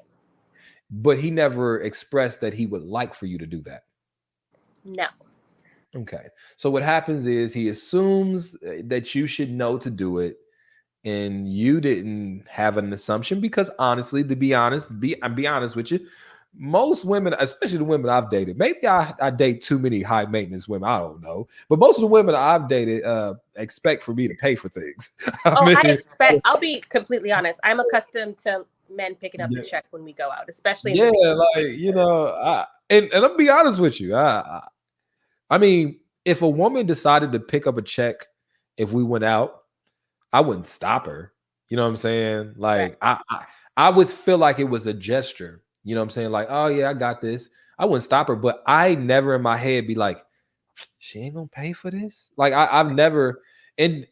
A: But he never expressed that he would like for you to do that.
E: No.
A: Okay. So what happens is he assumes that you should know to do it, and you didn't have an assumption because honestly, to be honest, I'll be honest with you, most women, especially the women I've dated, maybe I date too many high maintenance women, I don't know, but most of the women I've dated expect for me to pay for things.
E: I'll be completely honest. I'm accustomed to men picking up the check when we go out, especially in
A: and I'll be honest with you. I mean, if a woman decided to pick up a check if we went out, I wouldn't stop her. You know what I'm saying? Like, I would feel like it was a gesture. You know what I'm saying? Like, oh yeah, I got this. I wouldn't stop her, but I never in my head be like, she ain't gonna pay for this. Like, I've never, and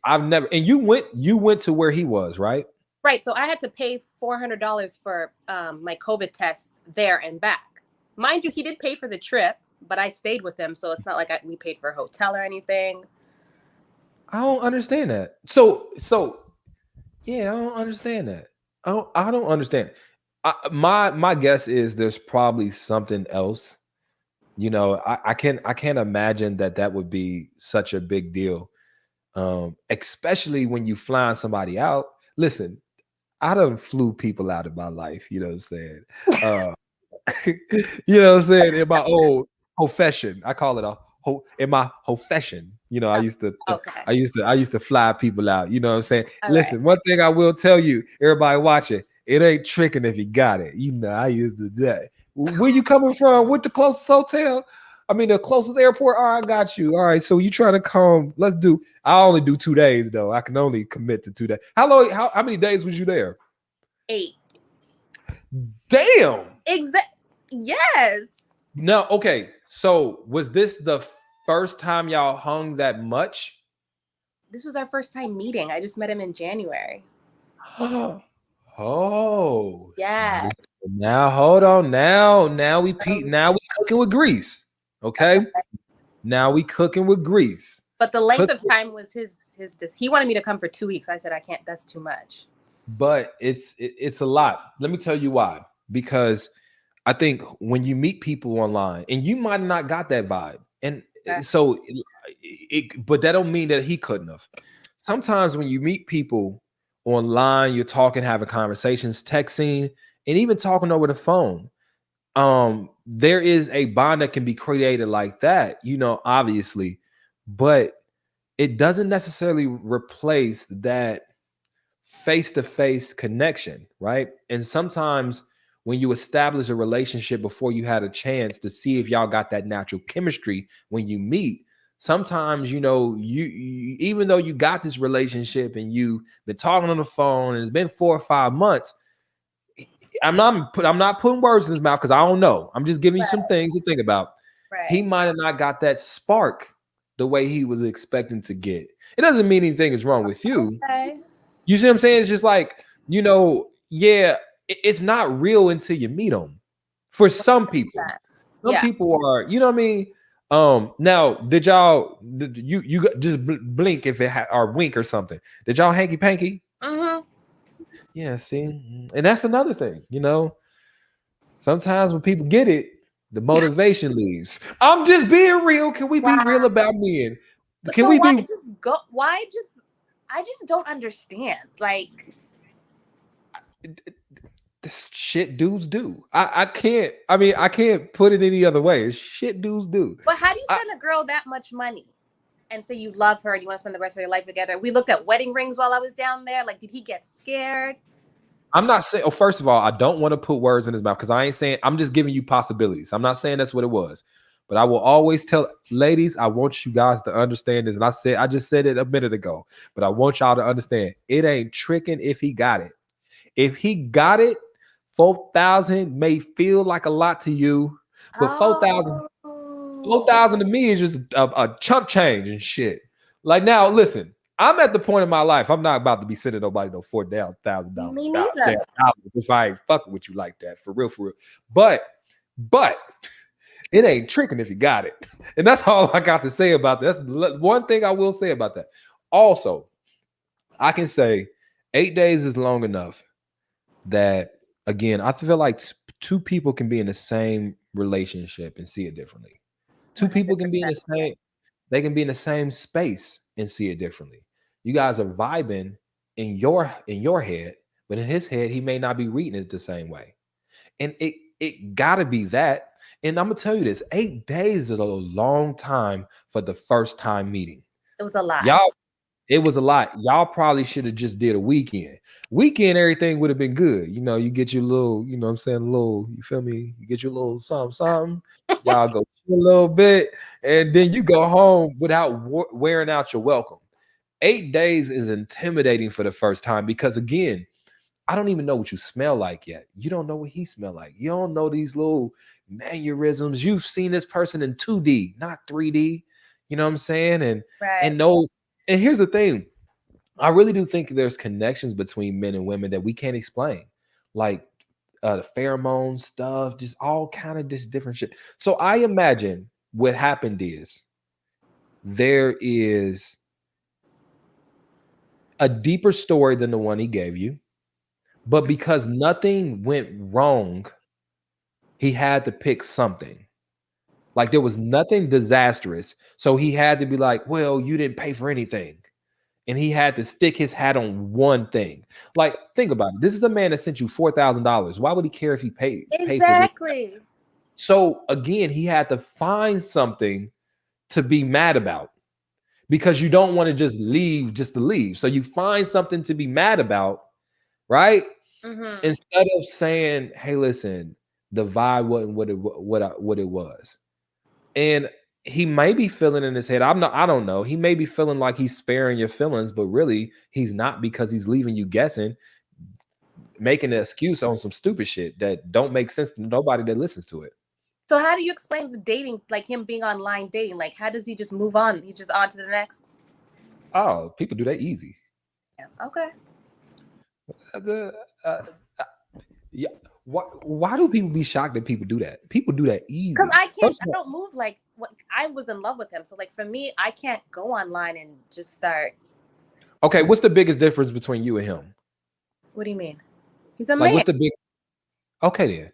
A: you went to where he was, right?
E: Right. So I had to pay $400 for my COVID tests there and back. Mind you, he did pay for the trip, but I stayed with him, so it's not like we paid for a hotel or anything.
A: I don't understand that. So yeah, I don't understand that. I don't understand. My guess is there's probably something else. You know, I can't imagine that would be such a big deal, especially when you flying somebody out. Listen, I done flew people out of my life. You know what I'm saying? You know what I'm saying? In my old profession, I call it in my profession. You know, I used to fly people out. You know what I'm saying? Listen, one thing I will tell you, everybody watching, it ain't tricking if you got it. You know, I used to do that. Where you coming from? With the closest hotel? I mean, the closest airport. All right, I got you. All right, so you trying to come? I only do 2 days though. I can only commit to 2 days. How many days was you there?
E: 8.
A: Damn.
E: Yes.
A: No, okay. So was this the first time y'all hung that much?
E: This was our first time meeting. I just met him in January.
A: Oh.
E: Yeah.
A: Now hold on. Now we cooking with grease. Okay. Now we cooking with grease.
E: But the length of time was his he wanted me to come for 2 weeks. I said I can't, that's too much.
A: But it's a lot. Let me tell you why. Because I think when you meet people online, and you might have not got that vibe, and so but that don't mean that he couldn't have. Sometimes when you meet people online, you're talking, having conversations, texting, and even talking over the phone. There is a bond that can be created like that, you know, obviously, but it doesn't necessarily replace that face-to-face connection, right? And sometimes when you establish a relationship before you had a chance to see if y'all got that natural chemistry when you meet, sometimes, you know, you even though you got this relationship and you've been talking on the phone and it's been 4 or 5 months, I'm not putting words in his mouth because I don't know. I'm just giving you some things to think about.
E: Right.
A: He might have not got that spark the way he was expecting to get. It doesn't mean anything is wrong with you.
E: Okay.
A: You see what I'm saying? It's just like, you know, yeah, it's not real until you meet them. For some people, people are, you know what I mean? Now, did you just blink if it or wink or something? Did y'all hanky panky?
E: Mm-hmm.
A: Yeah, see, and that's another thing, you know. Sometimes when people get it, the motivation leaves. I'm just being real. Can we be real about men? Can
E: so
A: we
E: why
A: be?
E: just go? Why just? I just don't understand. Like,
A: This shit dudes do. I can't. I mean, I can't put it any other way. It's shit dudes do.
E: but how do you
A: I,
E: send a girl that much money and say you love her and you want to spend the rest of your life together? We looked at wedding rings while I was down there. Like, did he get scared?
A: I'm not saying. Oh, first of all, I don't want to put words in his mouth because I ain't saying. I'm just giving you possibilities. I'm not saying that's what it was, but I will always tell ladies. I want you guys to understand this. And I just said it a minute ago, but I want y'all to understand. It ain't tricking if he got it. If he got it, 4,000 may feel like a lot to you, but 4,000 to me is just a chump change and shit. Like now, listen, I'm at the point in my life. I'm not about to be sending nobody no $4,000.
E: Me neither.
A: If I ain't fucking with you like that, for real, for real. But it ain't tricking if you got it, and that's all I got to say about that. That's one thing I will say about that. Also, I can say 8 days is long enough that, again, I feel like two people can be in the same relationship and see it differently. Two people can be in the same, they can be in the same space and see it differently. You guys are vibing in your head, but in his head, he may not be reading it the same way. And it gotta be that. And I'm gonna tell you this: 8 days is a long time for the first time meeting.
E: It was a lot.
A: It was a lot. Y'all probably should have just did a weekend. Everything would have been good. You know, you get your little, you know what I'm saying, little, you feel me? You get your little something. Y'all go chill a little bit, and then you go home without wearing out your welcome. 8 days is intimidating for the first time because, again, I don't even know what you smell like yet. You don't know what he smell like. You don't know these little mannerisms. You've seen this person in 2D, not 3D. You know what I'm saying? And here's the thing. I really do think there's connections between men and women that we can't explain. Like the pheromone stuff, just all kind of just different shit. So I imagine what happened is there is a deeper story than the one he gave you. But because nothing went wrong, he had to pick something. Like there was nothing disastrous. So he had to be like, well, you didn't pay for anything. And he had to stick his hat on one thing. Like, think about it. This is a man that sent you $4,000. Why would he care if he paid?
E: Exactly.
A: So again, he had to find something to be mad about because you don't want to just leave just to leave. So you find something to be mad about, right?
E: Mm-hmm.
A: Instead of saying, hey, listen, the vibe wasn't what it was. And he may be feeling in his head, I don't know. He may be feeling like he's sparing your feelings, but really he's not, because he's leaving you guessing, making an excuse on some stupid shit that don't make sense to nobody that listens to it.
E: So how do you explain the dating, like him being online dating? Like, how does he just move on? He just on to the next?
A: Oh, people do that easy.
E: Yeah. Okay.
A: Yeah. Why do people be shocked that people do that? People do that easy.
E: Because I don't move like what I was in love with him. So like for me, I can't go online and just start.
A: Okay, what's the biggest difference between you and him?
E: What do you mean? He's a
A: like,
E: man.
A: what's the big? Okay, then.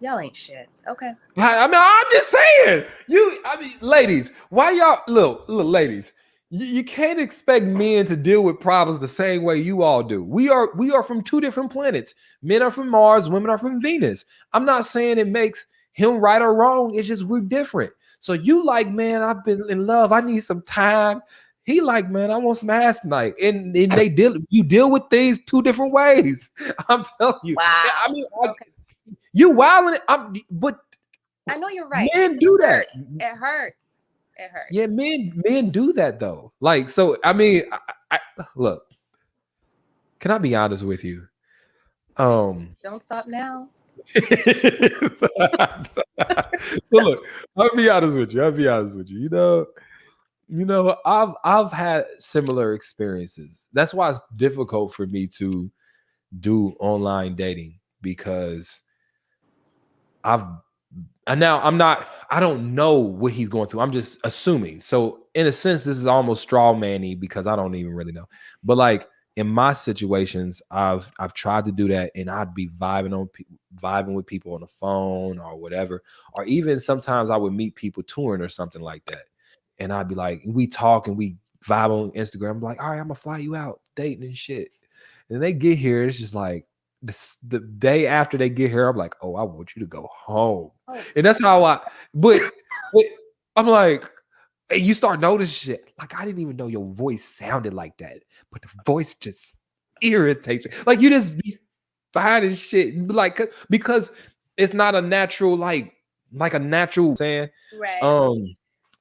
E: Y'all ain't shit. Okay.
A: I mean, I'm just saying. Ladies, why y'all look, ladies? You can't expect men to deal with problems the same way you all do. We are from two different planets. Men are from Mars, women are from Venus. I'm not saying it makes him right or wrong. It's just we're different. So you like, man, I've been in love. I need some time. He like, man, I want some ass tonight. And you deal with things two different ways. I'm telling you.
E: Wow.
A: I mean,
E: okay.
A: You wilding, but
E: I know you're right.
A: Men do that.
E: It hurts. It hurts.
A: Yeah, men do that though. Like, so I mean, I look. Can I be honest with you?
E: Don't stop now.
A: So look, I'll be honest with you. You know, I've had similar experiences. That's why it's difficult for me to do online dating, because I don't know what he's going through. I'm just assuming. So in a sense, this is almost straw man-y because I don't even really know. But like in my situations, I've tried to do that, and I'd be vibing with people on the phone or whatever, or even sometimes I would meet people touring or something like that. and I'd be like, we talk and we vibe on Instagram. I'm like, all right, I'm gonna fly you out, dating and shit. And they get here, it's just like the day after they get here, I'm like, oh, I want you to go home.
E: Oh.
A: And that's how but I'm like, and you start noticing shit. Like, I didn't even know your voice sounded like that, but the voice just irritates me. Like, you just be finding shit, like, because it's not a natural, like a natural saying.
E: Right.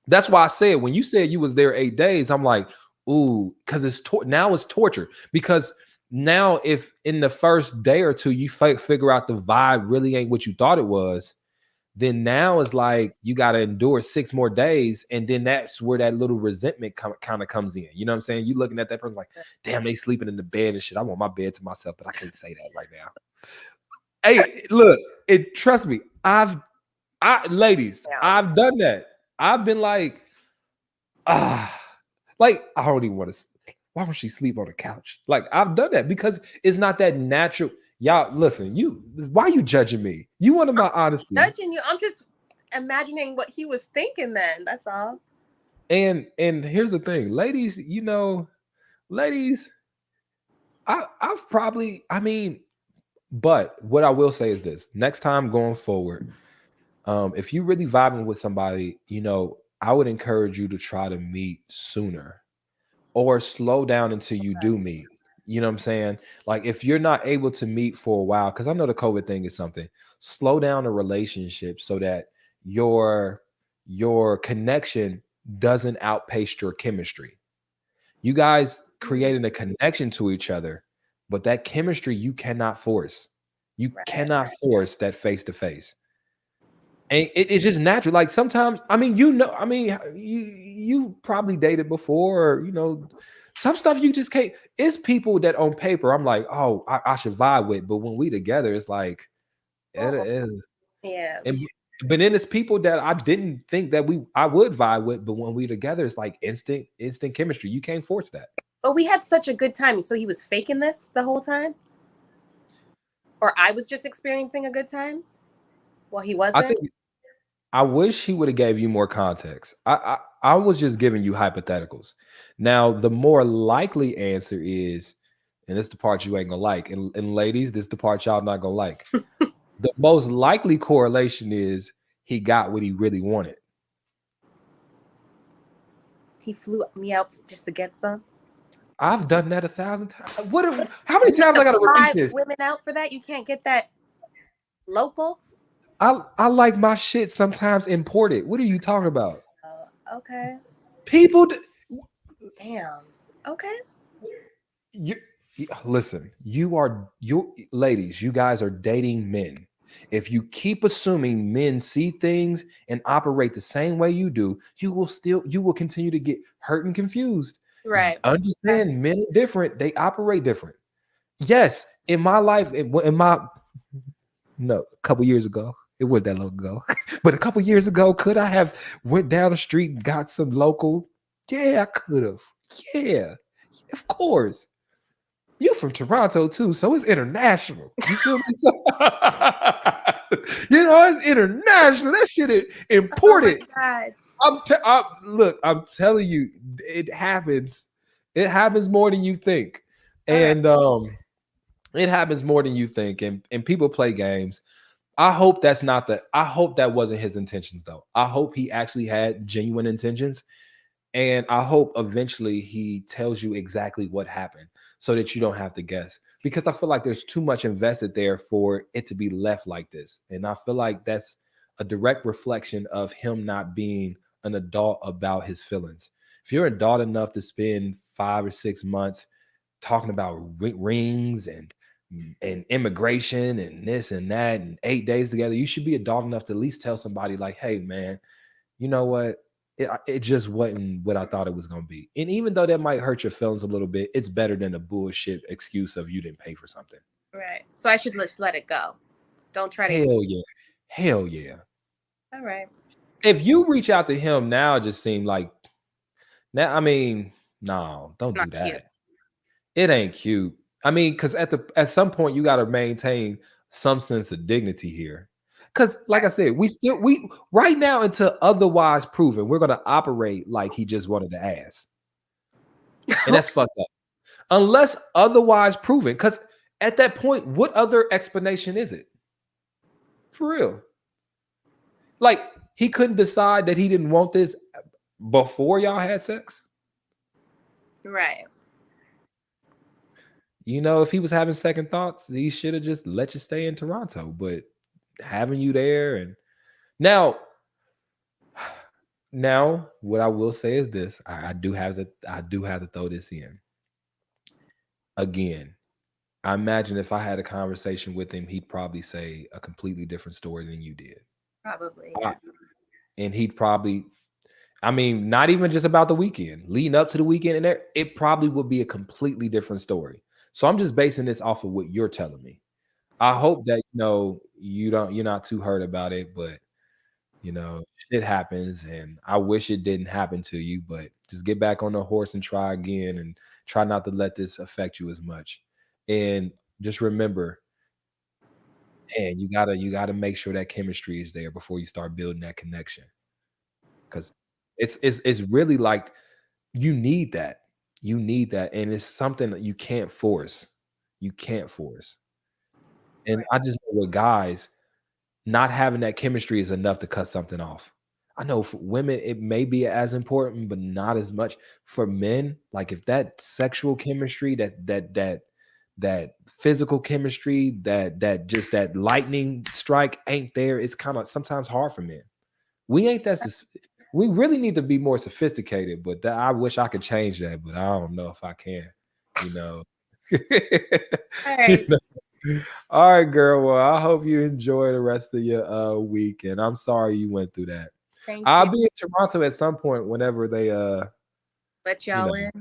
A: That's why I said when you said you was there 8 days, I'm like, ooh, because now it's torture. Because now, if in the first day or two you figure out the vibe really ain't what you thought it was, then now it's like you got to endure 6 more days, and then that's where that little resentment kind of comes in. You know what I'm saying? You looking at that person like, damn, they sleeping in the bed and shit. I want my bed to myself, but I can't say that right now. Hey, look, trust me, ladies,
E: Yeah.
A: I've done that. I've been like, like, I don't even want to. Why would she sleep on the couch? Like, I've done that because it's not that natural. Y'all, listen, why are you judging me? You wanted my honesty.
E: Judging you. I'm just imagining what he was thinking then. That's all.
A: And here's the thing, ladies, ladies, I've probably, but what I will say is this: next time going forward, if you really vibing with somebody, I would encourage you to try to meet sooner or slow down until you do meet. You know what I'm saying? Like, if you're not able to meet for a while, because I know the COVID thing is something, slow down the relationship so that your connection doesn't outpace your chemistry. You guys creating a connection to each other, but that chemistry you cannot force. You cannot force that face to face. And it's just natural. Like, sometimes, you probably dated before, or, some stuff you just can't. It's people that on paper I'm like, oh, I should vibe with, but when we together, it's like, it is.
E: Yeah.
A: But then it's people that I didn't think that I would vibe with, but when we together, it's like instant chemistry. You can't force that.
E: But we had such a good time. So he was faking this the whole time? Or I was just experiencing a good time? Well, he wasn't?
A: I wish he would have gave you more context. I was just giving you hypotheticals. Now, the more likely answer is, and this is the part you ain't gonna like, and ladies, this is the part y'all not gonna like. The most likely correlation is he got what he really wanted.
E: He flew me out just to get some?
A: I've done that 1,000 times. How many times I gotta repeat this?
E: 5 women out for that? You can't get that local?
A: I like my shit sometimes imported. What are you talking about?
E: Okay.
A: People.
E: Damn. Okay.
A: Listen, you ladies, you guys are dating men. If you keep assuming men see things and operate the same way you do, you will continue to get hurt and confused.
E: Right.
A: Understand, men are different. They operate different. Yes, in my life, a couple years ago, it wasn't that long ago, but a couple years ago, could I have went down the street and got some local? Yeah, I could have. Yeah, of course. You from Toronto too, so it's international. You feel me? It's international. That shit is imported.
E: Oh my God.
A: I'm telling you, it happens. It happens more than you think, and it happens more than you think. And people play games. I hope I hope that wasn't his intentions, though. I hope he actually had genuine intentions. And I hope eventually he tells you exactly what happened so that you don't have to guess. Because I feel like there's too much invested there for it to be left like this. And I feel like that's a direct reflection of him not being an adult about his feelings. If you're an adult enough to spend 5 or 6 months talking about rings and immigration and this and that and 8 days together, you should be adult enough to at least tell somebody like, hey, man, you know what? It just wasn't what I thought it was going to be. And even though that might hurt your feelings a little bit, it's better than a bullshit excuse of you didn't pay for something.
E: Right. So I should just let it go. Don't try to.
A: Hell yeah. Hell yeah.
E: All right.
A: If you reach out to him now, it just seemed like, no, don't do that.
E: Cute.
A: It ain't cute. Because at some point you got to maintain some sense of dignity here. Because, like I said, we right now until otherwise proven, we're gonna operate like he just wanted the ass, and that's fucked up. Unless otherwise proven, because at that point, what other explanation is it? For real, like he couldn't decide that he didn't want this before y'all had sex.
E: Right.
A: You know, if he was having second thoughts, he should have just let you stay in Toronto. But having you there, and now, what I will say is this: I do have to throw this in again. I imagine if I had a conversation with him, he'd probably say a completely different story than you did.
E: Probably.
A: And he'd probably, I mean, not even just about the weekend, leading up to the weekend, and it probably would be a completely different story. So I'm just basing this off of what you're telling me. I hope that you're not too hurt about it, but shit happens, and I wish it didn't happen to you, but just get back on the horse and try again, and try not to let this affect you as much. And just remember, and you gotta make sure that chemistry is there before you start building that connection, because it's really like you need that, and it's something that you can't force. And I just know with guys, not having that chemistry is enough to cut something off. I know for women it may be as important, but not as much. For men, like if that sexual chemistry, that physical chemistry, that just that lightning strike ain't there, it's kind of sometimes hard for men. We ain't we really need to be more sophisticated, but I wish I could change that, but I don't know if I can,
E: All right.
A: All right, girl. Well, I hope you enjoy the rest of your week, and I'm sorry you went through that. I'll be in Toronto at some point whenever they
E: let y'all in.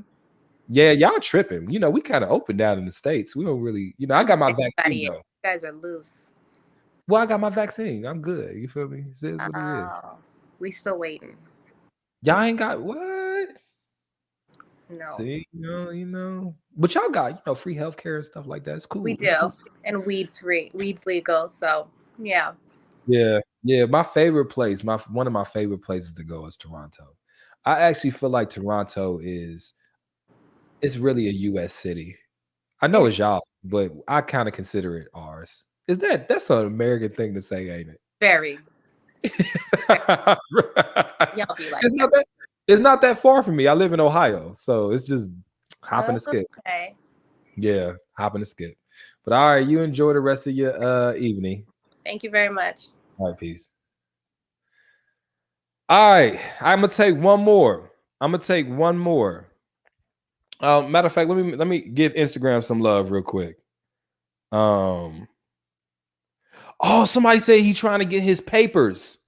A: Yeah, y'all tripping. We kind of open down in the States. We don't really, I got my vaccine though.
E: You guys are loose.
A: Well, I got my vaccine. I'm good. You feel me? It is what it is.
E: We still waiting.
A: Y'all ain't got what?
E: No.
A: See, but y'all got free healthcare and stuff like that. It's cool.
E: We do, and weed's free. Weed's legal, so yeah.
A: Yeah. My favorite place, one of my favorite places to go is Toronto. I actually feel like Toronto it's really a U.S. city. I know it's y'all, but I kind of consider it ours. That's an American thing to say, ain't it?
E: Very. Y'all be like
A: it's not that far from me. I live in Ohio, so it's just hop and skip.
E: Okay.
A: Yeah, hop and skip. But all right, you enjoy the rest of your evening.
E: Thank you very much.
A: All right, peace. All right, I'm gonna take one more. Matter of fact, let me give Instagram some love real quick. Somebody say he's trying to get his papers.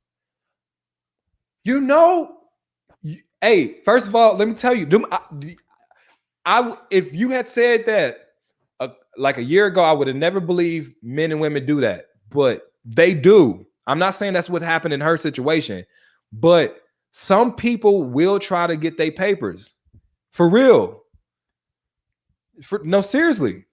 A: Hey, first of all, let me tell you, if you had said that like a year ago, I would have never believed men and women do that, but they do. I'm not saying that's what happened in her situation, but some people will try to get their papers for real. No, seriously.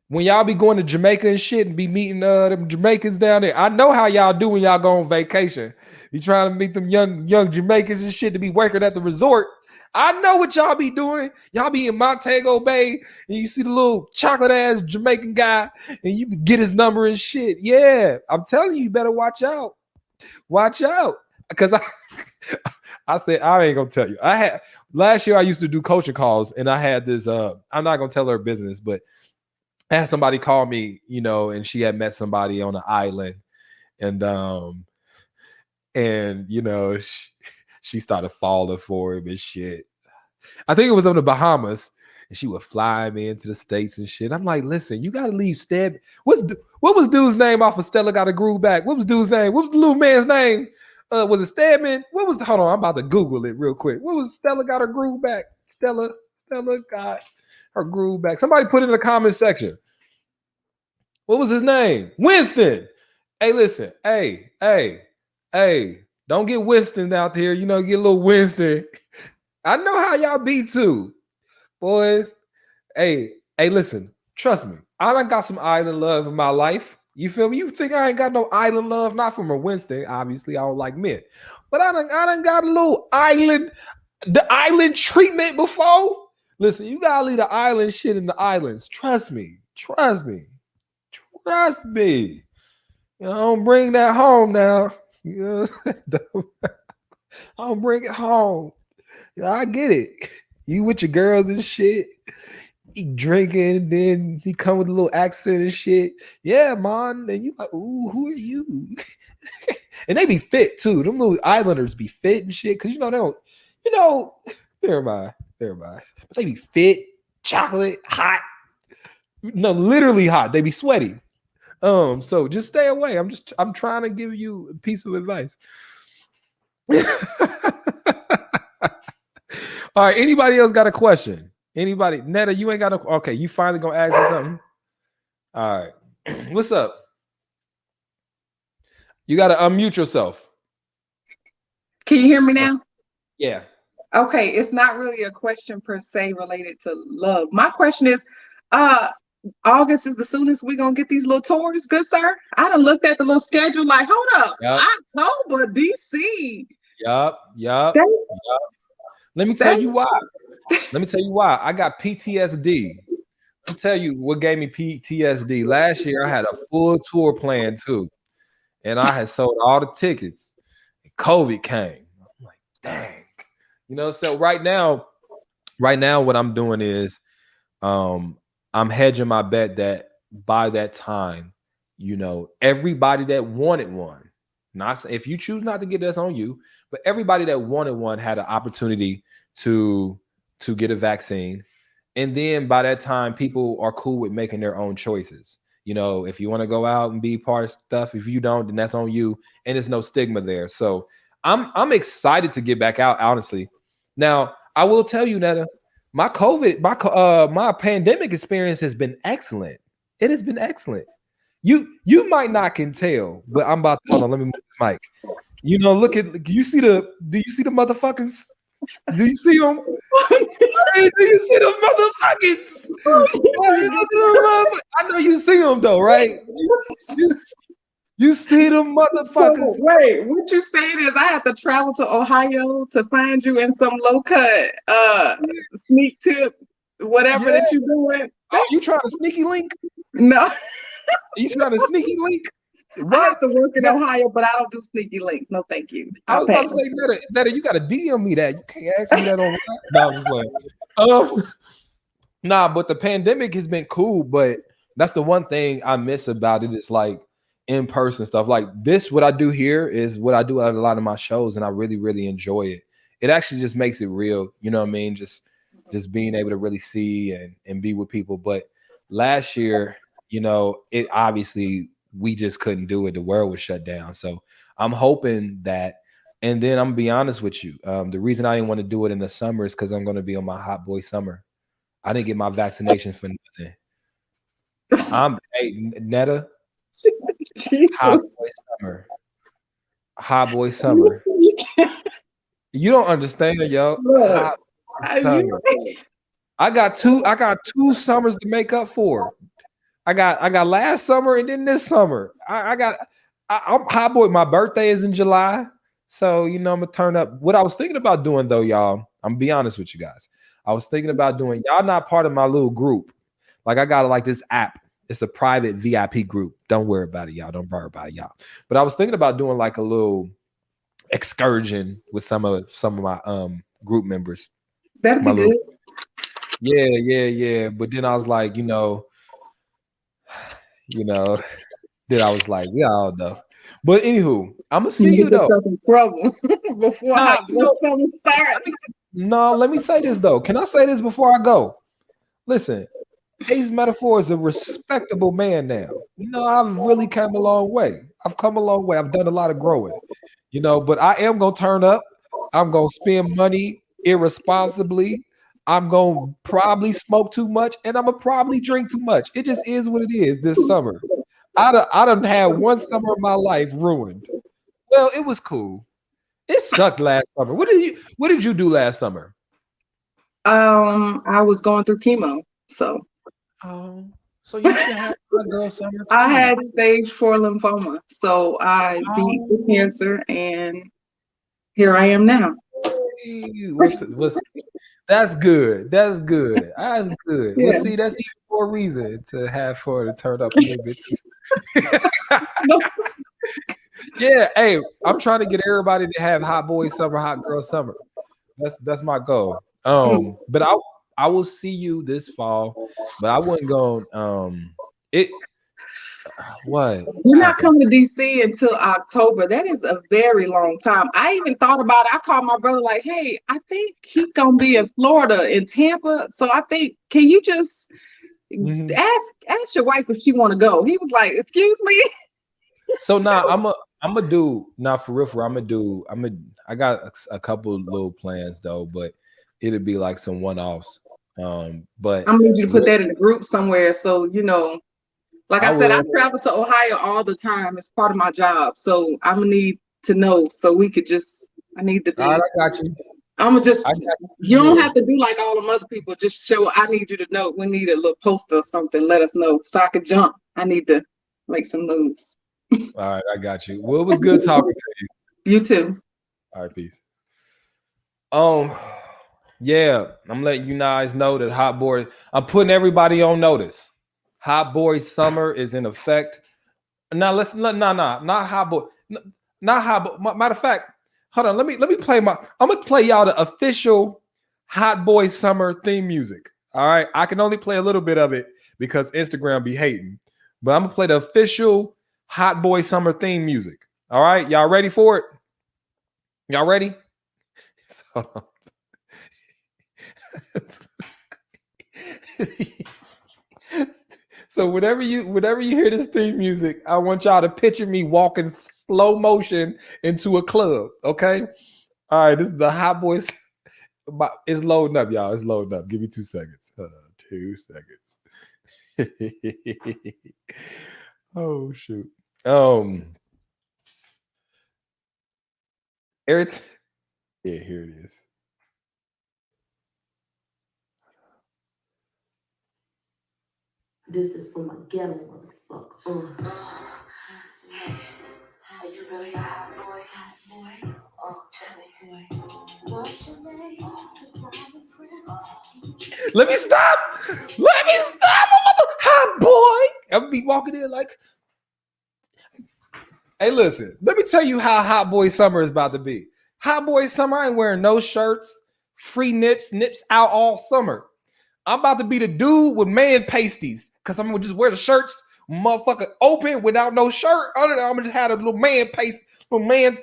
A: When y'all be going to Jamaica and shit and be meeting them Jamaicans down there, I know how y'all do when y'all go on vacation. You trying to meet them young Jamaicans and shit to be working at the resort. I know what y'all be doing. Y'all be in Montego Bay and you see the little chocolate ass Jamaican guy and you get his number and shit. Yeah, I'm telling you, you better watch out. Watch out. Because I said, I ain't gonna tell you. Last year I used to do coaching calls and I had this, I'm not gonna tell her business, but I had somebody call me, and she had met somebody on an island, and she started falling for him and shit. I think it was on the Bahamas, and she would fly me into the States and shit. I'm like, listen, you gotta leave Steb. What was dude's name off of Stella Got a Groove Back? What was dude's name? What was the little man's name? Was it Stedman? Hold on, I'm about to Google it real quick. What was Stella Got a Groove Back? Stella got her groove back. Somebody put it in the comment section. What was his name? Winston. Hey, listen. Hey. Don't get Winston out there. Get a little Winston. I know how y'all be too. Boy. Hey, listen. Trust me. I done got some island love in my life. You feel me? You think I ain't got no island love? Not from a Wednesday, obviously. I don't like men. But I done got a little the island treatment before. Listen, you gotta leave the island shit in the islands. Trust me. Trust me. Trust me. You know, don't bring that home now. You know, I don't bring it home. You know, I get it. You with your girls and shit. He drinking, and then he come with a little accent and shit. Yeah, man. And you like, ooh, who are you? And they be fit too. Them little islanders be fit and shit. Cause you know, they don't, you know, never mind. But they be fit, chocolate, hot. No, literally hot. They be sweaty. So just stay away. I'm trying to give you a piece of advice. All right. Anybody else got a question? Anybody? Netta, you ain't got no. Okay, you finally gonna ask me something. All right. What's up? You gotta unmute yourself.
F: Can you hear me now?
A: Yeah.
F: Okay, it's not really a question per se related to love. My question is, August is the soonest we're gonna get these little tours, good sir? I done looked at the little schedule like, hold up,
A: Yep.
F: October, DC.
A: Yup. Let me tell you why. I got PTSD. I'll tell you what gave me PTSD. Last year, I had a full tour plan too. And I had sold all the tickets. And COVID came. I'm like, dang. You know, so right now, what I'm doing is I'm hedging my bet that by that time, you know, everybody that wanted one, not if you choose not to get this on you, but everybody that wanted one had an opportunity to get a vaccine. And then by that time, people are cool with making their own choices. You know, if you want to go out and be part of stuff, if you don't, then that's on you. And there's no stigma there. So I'm excited to get back out, honestly. Now, I will tell you, Netta, my pandemic experience has been excellent. It has been excellent. You might not can tell, but I'm about to hold on. Let me move the mic. You know, do you see the motherfuckers? Do you see them? Hey, do you see the motherfuckers? I know you see them though, right? You see them motherfuckers.
F: So, wait, what you saying is I have to travel to Ohio to find you in some low cut sneak tip, whatever that you're doing.
A: Oh, you trying to sneaky link?
F: No.
A: You trying to sneaky link?
F: I have to work in Ohio, but I don't do sneaky links. No, thank you.
A: I was about to say, Netta, you got to DM me that. You can't ask me that online. No, I'm just playing. Nah, but the pandemic has been cool, but that's the one thing I miss about it is like in-person stuff. Like this, what I do here is what I do at a lot of my shows, and I really, really enjoy it. It actually just makes it real. You know what I mean? Just being able to really see and be with people. But last year, you know, it obviously we just couldn't do it. The world was shut down. So I'm hoping that, and then I'm gonna be honest with you. The reason I didn't want to do it in the summer is because I'm going to be on my hot boy summer. I didn't get my vaccination for nothing. Netta, hot boy summer. You don't understand it, yo. Hot summer. I got two summers to make up for. I got last summer and then this summer. I'm hot boy. My birthday is in July. So, you know, I'm gonna turn up. What I was thinking about doing though, y'all, I'm gonna be honest with you guys. I was thinking about doing, y'all not part of my little group. Like I got like this app. It's a private VIP group. Don't worry about it, y'all. Don't worry about it, y'all. But I was thinking about doing like a little excursion with some of my group members.
F: That'd be good.
A: Yeah. But then I was like, you know, then I was like, yeah, I don't know. But anywho, I'm gonna see you though.
F: In trouble before summer starts.
A: No, let me say this though. Can I say this before I go? Listen, Ace Metaphor is a respectable man now. You know, I've really come a long way. I've come a long way. I've done a lot of growing, you know, but I am gonna turn up. I'm gonna spend money irresponsibly. I'm gonna probably smoke too much, and I'm gonna probably drink too much. It just is what it is this summer. I done had one summer of my life ruined. Well, it was cool. It sucked last summer. What did you do last summer?
F: I was going through chemo, so.
A: Oh, So you should have hot girl summer too.
F: I had stage 4 lymphoma, so I beat the cancer, and here I am now.
A: That's good. That's good. That's good.
F: Yeah.
A: Well, see, that's even more reason to have for to turn up a little bit too. Yeah, hey, I'm trying to get everybody to have hot boy summer, hot girl summer. That's my goal. But I will see you this fall, but I wouldn't go. It what?
F: You're not coming to DC until October. That is a very long time. I even thought about it. I called my brother like, hey, I think he's gonna be in Florida, in Tampa. So I think, can you just ask your wife if she want to go? He was like, excuse me.
A: So now I'm gonna do now for real. I got a couple little plans though, but it'll be like some one-offs. But
F: I'm gonna need you to put that in the group somewhere, so you know. Like I said, I travel to Ohio all the time. It's part of my job, so I'm gonna need to know so we could just. I need to be.
A: All right, I got you.
F: I'm gonna just. You don't have to do like all them other people. Just show. I need you to know. We need a little poster or something. Let us know so I can jump. I need to make some moves.
A: All right, I got you. Well, it was good talking to you.
F: You too.
A: All right, peace. Yeah, I'm letting you guys know that Hot Boy. I'm putting everybody on notice. Hot Boy Summer is in effect. Now not Hot Boy, not Hot Boy. Matter of fact, hold on. Let me play I'm gonna play y'all the official Hot Boy Summer theme music. All right, I can only play a little bit of it because Instagram be hating, but I'm gonna play the official Hot Boy Summer theme music. All right, y'all ready for it? Y'all ready? So whenever you hear this theme music, I want y'all to picture me walking slow motion into a club. Okay. All right. This is the Hot Boys. It's loading up, y'all. It's loading up. Give me 2 seconds. Hold on. 2 seconds. Oh shoot. Eric. Yeah, here it is.
G: This is for my ghetto motherfucker. How you really a hot boy? Hot boy. Oh, boy. What's your name? 'Cause I'm impressed.
A: Let me stop. Hot boy. I'll be walking in like, hey, listen. Let me tell you how Hot Boy Summer is about to be. Hot Boy Summer, I ain't wearing no shirts, free nips out all summer. I'm about to be the dude with man pasties because I'm gonna just wear the shirts, motherfucker, open without no shirt under there. I'm gonna just have a little man paste, man.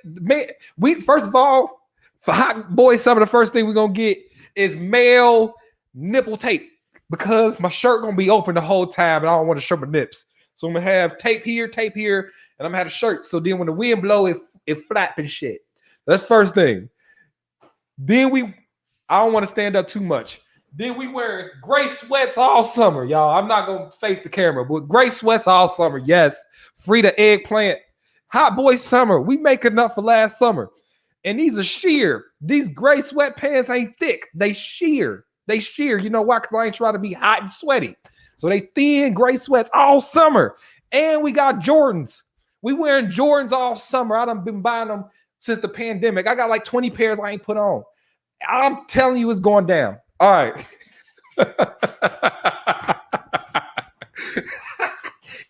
A: We first of all, for Hot Boy Summer, the first thing we're gonna get is male nipple tape because my shirt gonna be open the whole time and I don't want to show my nips. So I'm gonna have tape here, and I'm gonna have a shirt. So then when the wind blow, it flap and shit. That's first thing. Then I don't want to stand up too much. Then we wearing gray sweats all summer, y'all. I'm not gonna face the camera, but gray sweats all summer. Yes, free the eggplant. Hot Boy Summer. We make enough for last summer, and these are sheer. These gray sweatpants ain't thick. They sheer. You know why? Because I ain't trying to be hot and sweaty. So they thin gray sweats all summer, and we got Jordans. We wearing Jordans all summer. I done been buying them since the pandemic. I got like 20 pairs I ain't put on. I'm telling you, it's going down. All right.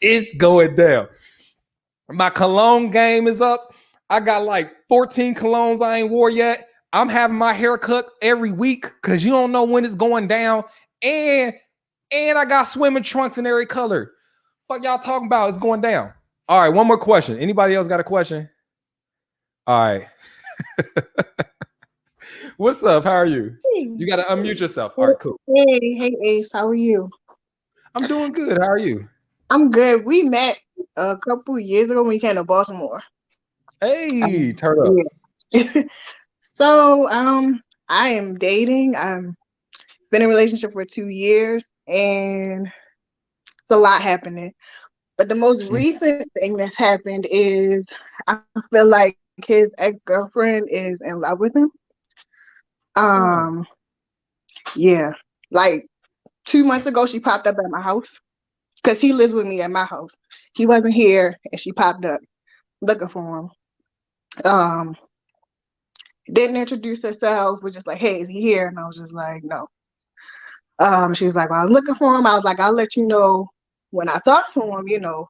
A: It's going down. My cologne game is up. I got like 14 colognes I ain't wore yet. I'm having my hair cut every week because you don't know when it's going down. And I got swimming trunks in every color. Fuck y'all talking about? It's going down. All right, one more question. Anybody else got a question? All right. What's up? How are you?
H: Hey.
A: You got to unmute yourself. All right, cool.
H: Hey, Ace. How are you?
A: I'm doing good. How are you?
H: I'm good. We met a couple years ago when you came to Baltimore.
A: Hey, turn up.
H: Yeah. So, I am dating. I've been in a relationship for 2 years, and it's a lot happening. But the most recent thing that's happened is I feel like his ex-girlfriend is in love with him. Yeah, like 2 months ago, she popped up at my house, because he lives with me at my house. He wasn't here, and she popped up looking for him. Didn't introduce herself. Was just like, "Hey, is he here?" And I was just like, "No." She was like, "Well, I was looking for him." I was like, "I'll let you know when I talk to him. You know,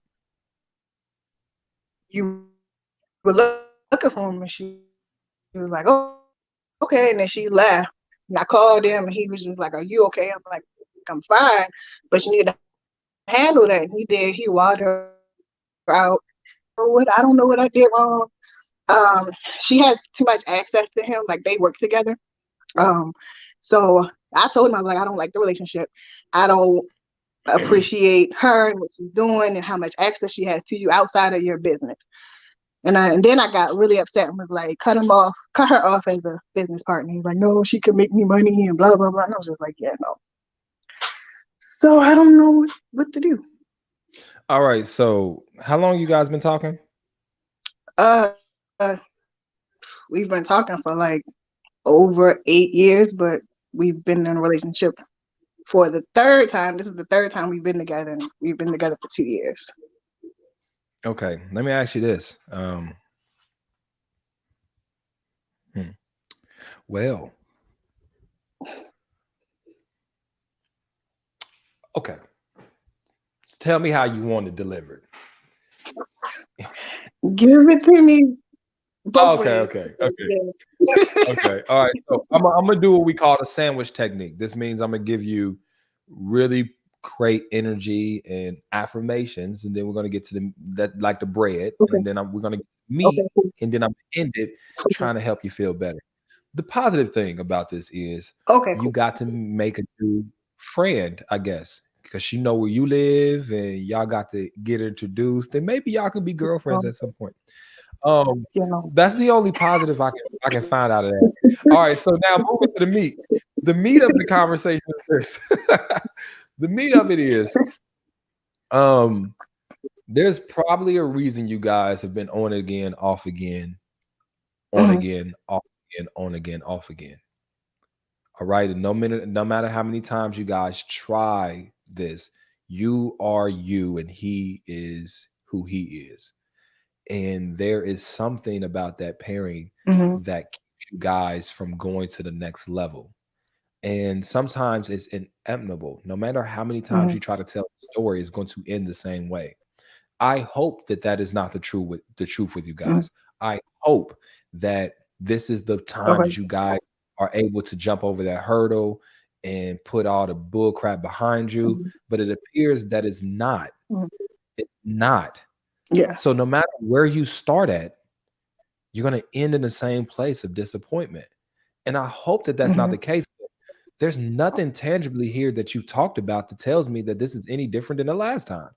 H: you were looking for him." And she was like, "Oh, okay." And then she left. And I called him, and he was just like, "Are you okay?" I'm like, "I'm fine, but you need to handle that." And he did. He walked her out. I don't know what I did wrong. She had too much access to him. Like, they work together. So I told him, I was like, "I don't like the relationship. I don't appreciate her and what she's doing and how much access she has to you outside of your business." And then I got really upset and was like, cut her off as a business partner. He's like, "No, she could make me money and blah, blah, blah." And I was just like, "Yeah, no." So I don't know what to do.
A: All right. So how long you guys been talking?
H: Uh, we've been talking for like over 8 years, but we've been in a relationship for the third time. This is the third time we've been together, and we've been together for 2 years.
A: Okay. Let me ask you this. Well, okay. So tell me how you want it delivered.
H: Give it to me.
A: Okay. Okay. All right. So I'm gonna do what we call the sandwich technique. This means I'm gonna give you really great energy and affirmations, and then we're gonna get to the bread, and then we're gonna get meat, and then I'm gonna end it trying to help you feel better. The positive thing about this is you got to make a new friend, I guess, because she know where you live, and y'all got to get introduced, and maybe y'all can be girlfriends at some point. That's the only positive I can find out of that. All right, so now moving to the meat. The meat of the conversation is this. The meat of it is, there's probably a reason you guys have been on again, off again, on again, off again, on again, off again. All right, and no matter how many times you guys try this, you are you, and he is who he is. And there is something about that pairing that keeps you guys from going to the next level. And sometimes it's inevitable. No matter how many times you try to tell the story, it's going to end the same way. I hope that is not the truth with you guys. I hope that this is the time that you guys are able to jump over that hurdle and put all the bull crap behind you. But it appears that it's not. It's not.
H: Yeah.
A: So no matter where you start at, you're going to end in the same place of disappointment. And I hope that that's not the case. There's nothing tangibly here that you talked about that tells me that this is any different than the last time.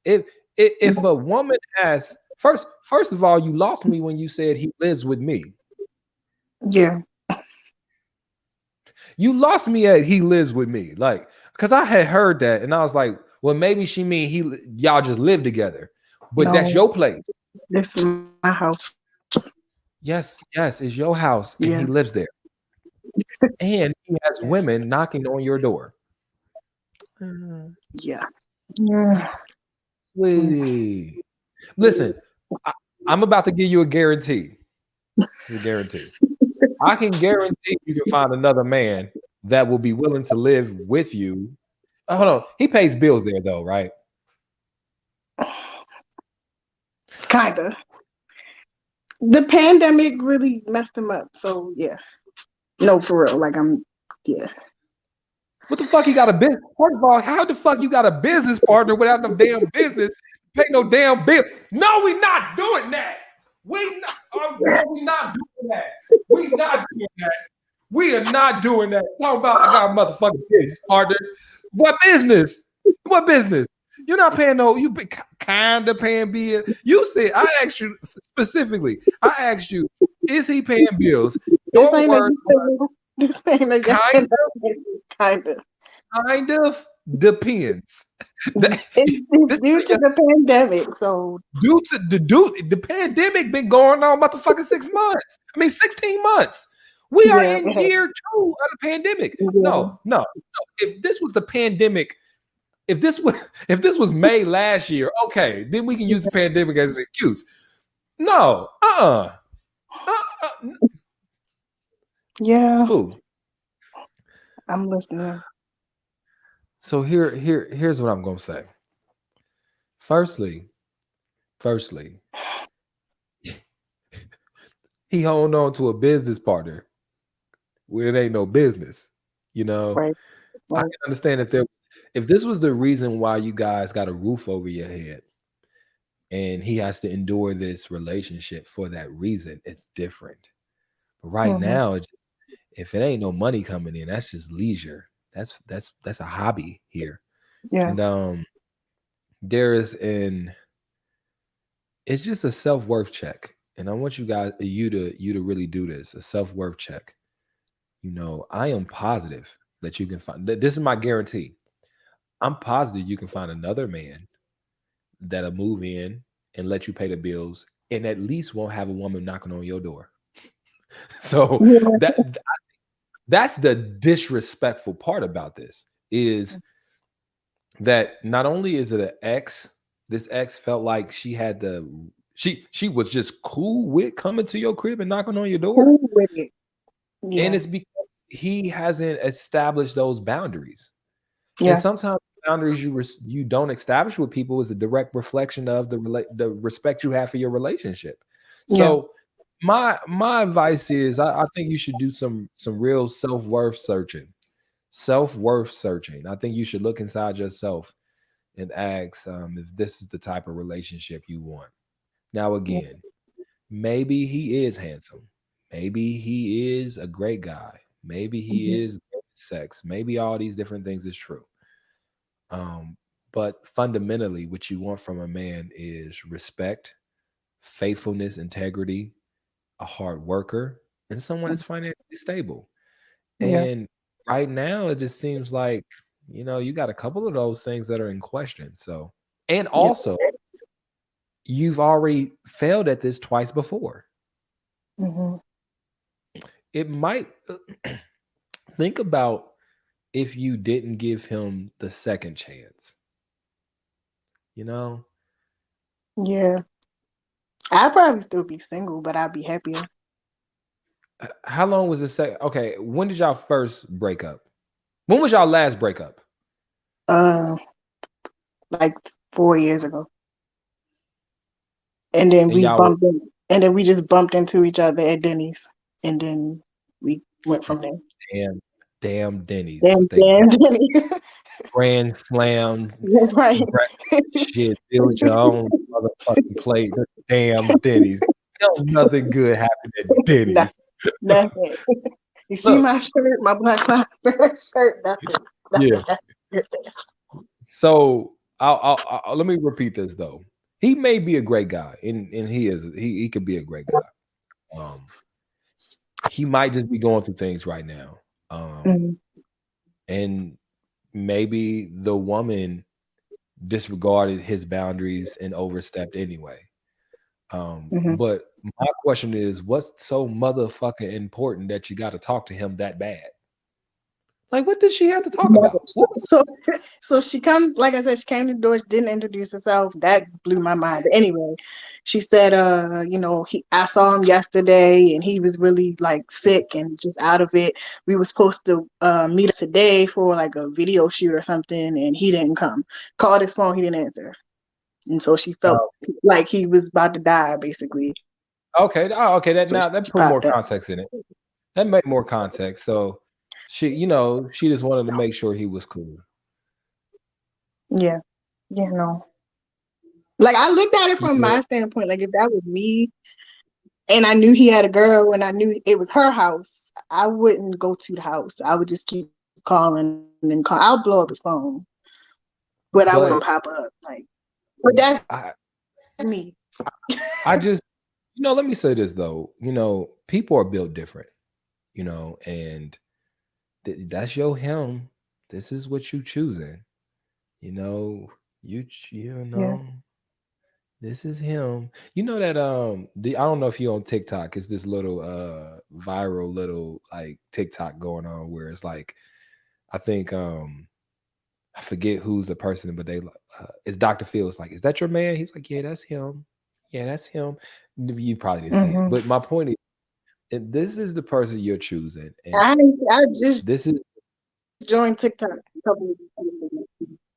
A: If a woman has first of all, you lost me when you said he lives with me.
H: Yeah.
A: You lost me at he lives with me. Like, because I had heard that and I was like, well, maybe she mean y'all just live together. But that's your place.
H: This is my house.
A: Yes, it's your house, and he lives there. And he has women knocking on your door.
H: Yeah.
A: Sweetie. Listen, I'm about to give you a guarantee. It's a guarantee. I can guarantee you can find another man that will be willing to live with you. Hold on. He pays bills there, though, right?
H: Kinda. The pandemic really messed him up. So yeah. No, for real. Like
A: What the fuck you got a business? First of all, how the fuck you got a business partner without no damn business? Pay no damn bill. No, we not doing that. We not doing that. We not doing that. We are not doing that. Talk about I got a motherfucking business partner. What business? What business? You're not paying no, you be kind of paying bills. You said, I asked you specifically, I asked you, is he paying bills? Your word, kind of depends.
H: It's due to the pandemic. So
A: the pandemic been going on motherfucking 6 months. I mean 16 months. We are in year 2 of the pandemic. No. If this was the pandemic, if this was May last year, okay, then we can use the pandemic as an excuse. No,
H: Yeah,
A: Who?
H: I'm listening.
A: So here's what I'm gonna say. Firstly, he hold on to a business partner where it ain't no business. You know,
H: Right.
A: I can understand if this was the reason why you guys got a roof over your head and he has to endure this relationship for that reason, it's different. But right
H: Mm-hmm.
A: now, if it ain't no money coming in, that's just leisure. That's a hobby here.
H: Yeah.
A: And it's just a self-worth check. And I want you to really do this, a self-worth check. You know, I am positive that you can find this is my guarantee. I'm positive you can find another man that'll move in and let you pay the bills and at least won't have a woman knocking on your door. So
H: Yeah.
A: that's the disrespectful part about this is that not only is it an ex, this ex felt like she was just cool with coming to your crib and knocking on your door.
H: Cool with it. Yeah.
A: And it's because he hasn't established those boundaries. And
H: Yeah.
A: sometimes boundaries you don't establish with people is a direct reflection of the respect you have for your relationship. So my advice is I think you should do some real self-worth searching. I think you should look inside yourself and ask if this is the type of relationship you want. Now, again, maybe he is handsome. Maybe he is a great guy. Maybe he is good at sex. Maybe all these different things is true. But fundamentally, what you want from a man is respect, faithfulness, integrity, a hard worker, and someone that's financially stable.
H: Yeah.
A: And right now, it just seems like, you got a couple of those things that are in question. So, and also, you've already failed at this twice before.
H: Mm-hmm.
A: It might think about if you didn't give him the second chance.
H: Yeah. I'd probably still be single, but I'd be happier.
A: How long was the second? Okay, when did y'all first break up? When was y'all last breakup?
H: Like 4 years ago. And then
A: And
H: we just bumped into each other at Denny's. And then we went from there.
A: Damn Denny's.
H: Damn Denny's.
A: Grand slam.
H: That's right.
A: Shit, build your own motherfucking plate. Damn Denny's. Don't nothing good happen at Denny's.
H: Nothing. You see my shirt, my Black Lives shirt. That's it. That's it.
A: So I'll let me repeat this though. He may be a great guy, and he could be a great guy. He might just be going through things right now. And maybe the woman disregarded his boundaries and overstepped anyway. But my question is, what's so motherfucking important that you got to talk to him that bad? Like, what did she have to talk about?
H: So she come, like I said, she came to the door, she didn't introduce herself. That blew my mind. But anyway, she said, I saw him yesterday and he was really like sick and just out of it. We were supposed to meet up today for like a video shoot or something, and he didn't come. Called his phone, he didn't answer. And so she felt like he was about to die, basically.
A: Okay. That put more context in it. That made more context. So she just wanted to make sure he was cool.
H: Yeah. No. Like, I looked at it from my standpoint. Like, if that was me and I knew he had a girl and I knew it was her house, I wouldn't go to the house. I would just keep calling and call. I'll blow up his phone, but I wouldn't pop up. Like, but that's me.
A: I just, let me say this though. People are built different. And that's your him. This is what you choosing. This is him. You know that I don't know if you're on TikTok. It's this little viral little like TikTok going on where it's like, I think I forget who's the person, but they it's Dr. Phil. It's like, is that your man? He's like, yeah, that's him. Yeah, that's him. You probably didn't see it, but my point is, this is the person you're choosing, and
H: I just
A: this is
H: joined TikTok a couple of weeks ago.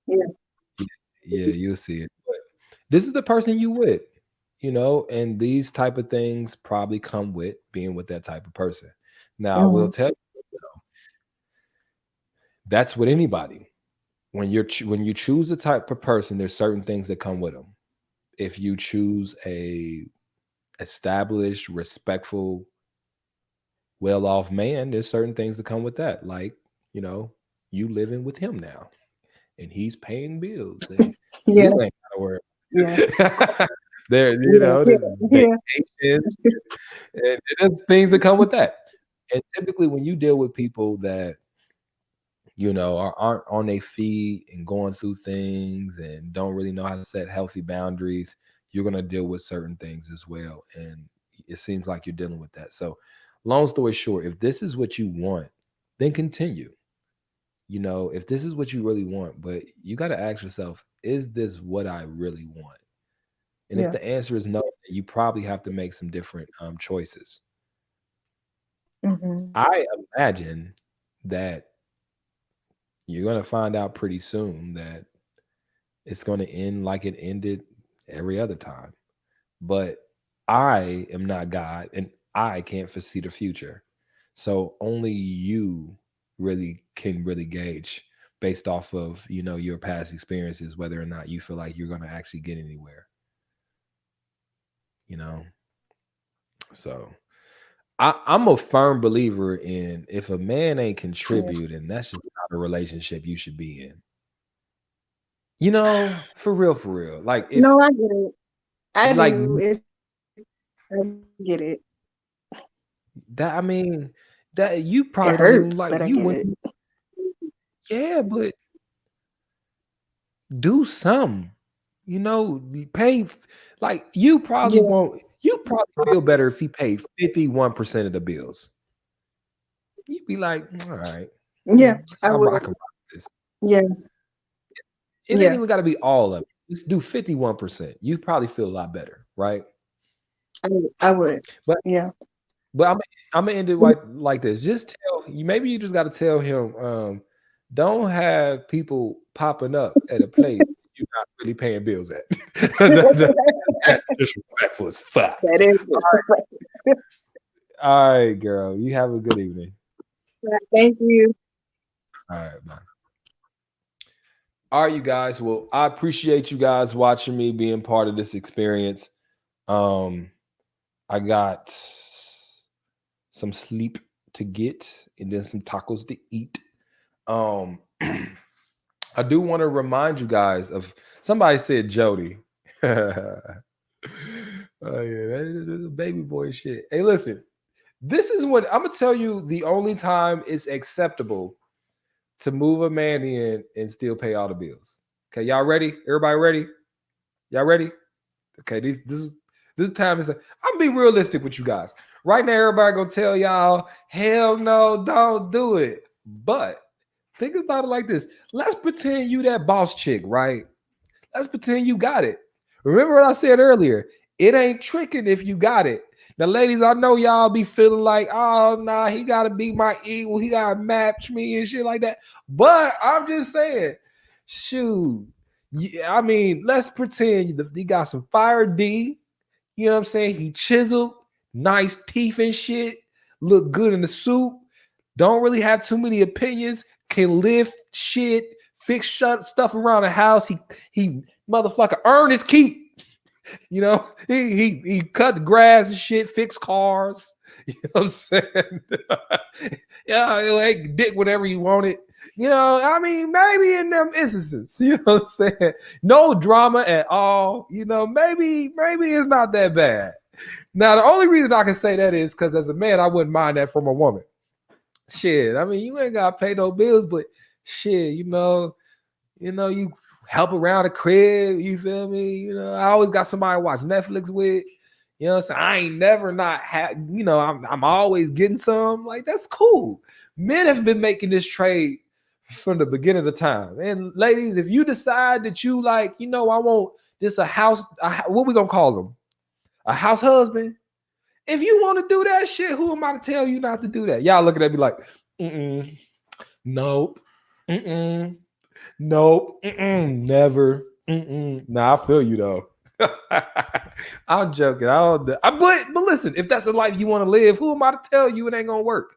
H: Yeah.
A: yeah, you'll see it. But this is the person you with, and these type of things probably come with being with that type of person. Now, I will tell you, that's with anybody. When you choose the type of person, there's certain things that come with them. If you choose a established, respectful, well-off man, there's certain things that come with that. Like, you living with him now, and he's paying bills, and
H: Yeah.
A: you ain't gotta worry.
H: Yeah.
A: There,
H: Yeah.
A: there's
H: Yeah.
A: vacations, and there's things that come with that. And typically, when you deal with people that aren't on their feet and going through things and don't really know how to set healthy boundaries, you're going to deal with certain things as well. And it seems like you're dealing with that. So long story short, if this is what you want, then continue. If this is what you really want, but you got to ask yourself, is this what I really want? And if the answer is no, you probably have to make some different choices. I imagine that you're going to find out pretty soon that it's going to end like it ended every other time. But I am not God, and I can't foresee the future. So only you can gauge based off of, your past experiences, whether or not you feel like you're going to actually get anywhere. So I'm a firm believer in, if a man ain't contributing, that's just not a relationship you should be in. For real. Like, if
H: No, I get it. I
A: like
H: do. I get it.
A: that, I mean, that you probably
H: It
A: don't even
H: hurts,
A: like
H: but I
A: you
H: get
A: went.
H: it.
A: Yeah, but do something. Pay, like, you probably
H: Yeah.
A: won't. You probably feel better if he paid 51% of the bills. You'd be like, all right,
H: Yeah, I
A: I
H: would.
A: rock with this.
H: Yeah.
A: It ain't
H: Yeah.
A: even got to be all of it. Just do 51%. You probably feel a lot better, right?
H: I would.
A: But
H: Yeah.
A: I'm gonna end it
H: So-
A: like this. Just tell you. Maybe you just got to tell him. Don't have people popping up at a place you're not really paying bills at. That's disrespectful as fuck.
H: That is disrespectful.
A: All right, girl. You have a good evening.
H: Thank you.
A: All right, bye. All right, you guys. Well, I appreciate you guys watching me, being part of this experience. I got some sleep to get and then some tacos to eat. I do want to remind you guys of, somebody said Jody. Oh yeah, that is baby boy shit. Hey, listen, this is what I'm gonna tell you. The only time it's acceptable to move a man in and still pay all the bills. Okay, y'all ready? Everybody ready? Y'all ready? Okay, this time is. I'm being realistic with you guys. Right now, everybody gonna tell y'all, hell no, don't do it. But think about it like this. Let's pretend you that boss chick, right? Let's pretend you got it. Remember what I said earlier? It ain't tricking if you got it. Now, ladies, I know y'all be feeling like, oh, nah, he got to be my equal. He got to match me and shit like that. But I'm just saying, shoot. Yeah, I mean, let's pretend he got some fire D. You know what I'm saying? He chiseled, nice teeth and shit, look good in the suit. Don't really have too many opinions. Can lift shit, fix stuff around the house. He motherfucker earn his keep. He cut the grass and shit, fix cars. You know what I'm saying? Yeah, like dick whatever you wanted. I mean, maybe in them instances, you know what I'm saying? No drama at all. Maybe it's not that bad. Now, the only reason I can say that is because as a man, I wouldn't mind that from a woman. Shit, I mean, you ain't gotta pay no bills, but shit, you help around the crib, you feel me? I always got somebody to watch Netflix with. You know what I'm saying? I ain't never not had, I'm always getting some. Like, that's cool. Men have been making this trade from the beginning of the time. And ladies, if you decide that you like, I want this a house, what we gonna call them? A house husband. If you want to do that shit, who am I to tell you not to do that? Y'all looking at me like, nope, nope, never. Nah, I feel you though. I'm joking. But listen, if that's the life you want to live, who am I to tell you it ain't gonna work?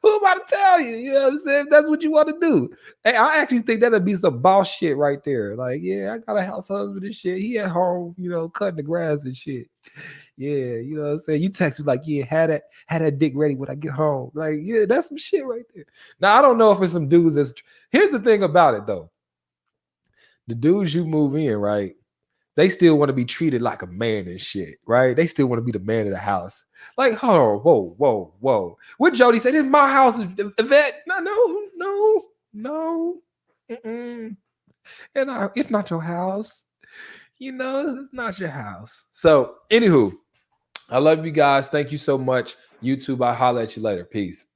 A: Who am I to tell you? You know what I'm saying? If that's what you want to do. Hey, I actually think that'd be some boss shit right there. Like, yeah, I got a house husband and shit. He at home, cutting the grass and shit. Yeah, you know what I'm saying? You text me like, yeah, had that dick ready when I get home. Like, yeah, that's some shit right there. Now, I don't know if it's some dudes here's the thing about it though. The dudes you move in, right? They still want to be treated like a man and shit, right? They still want to be the man of the house. Like, hold on, whoa. What Jody said, in my house, Yvette, no. And it's not your house. It's not your house. So, anywho, I love you guys. Thank you so much. YouTube, I'll holler at you later. Peace.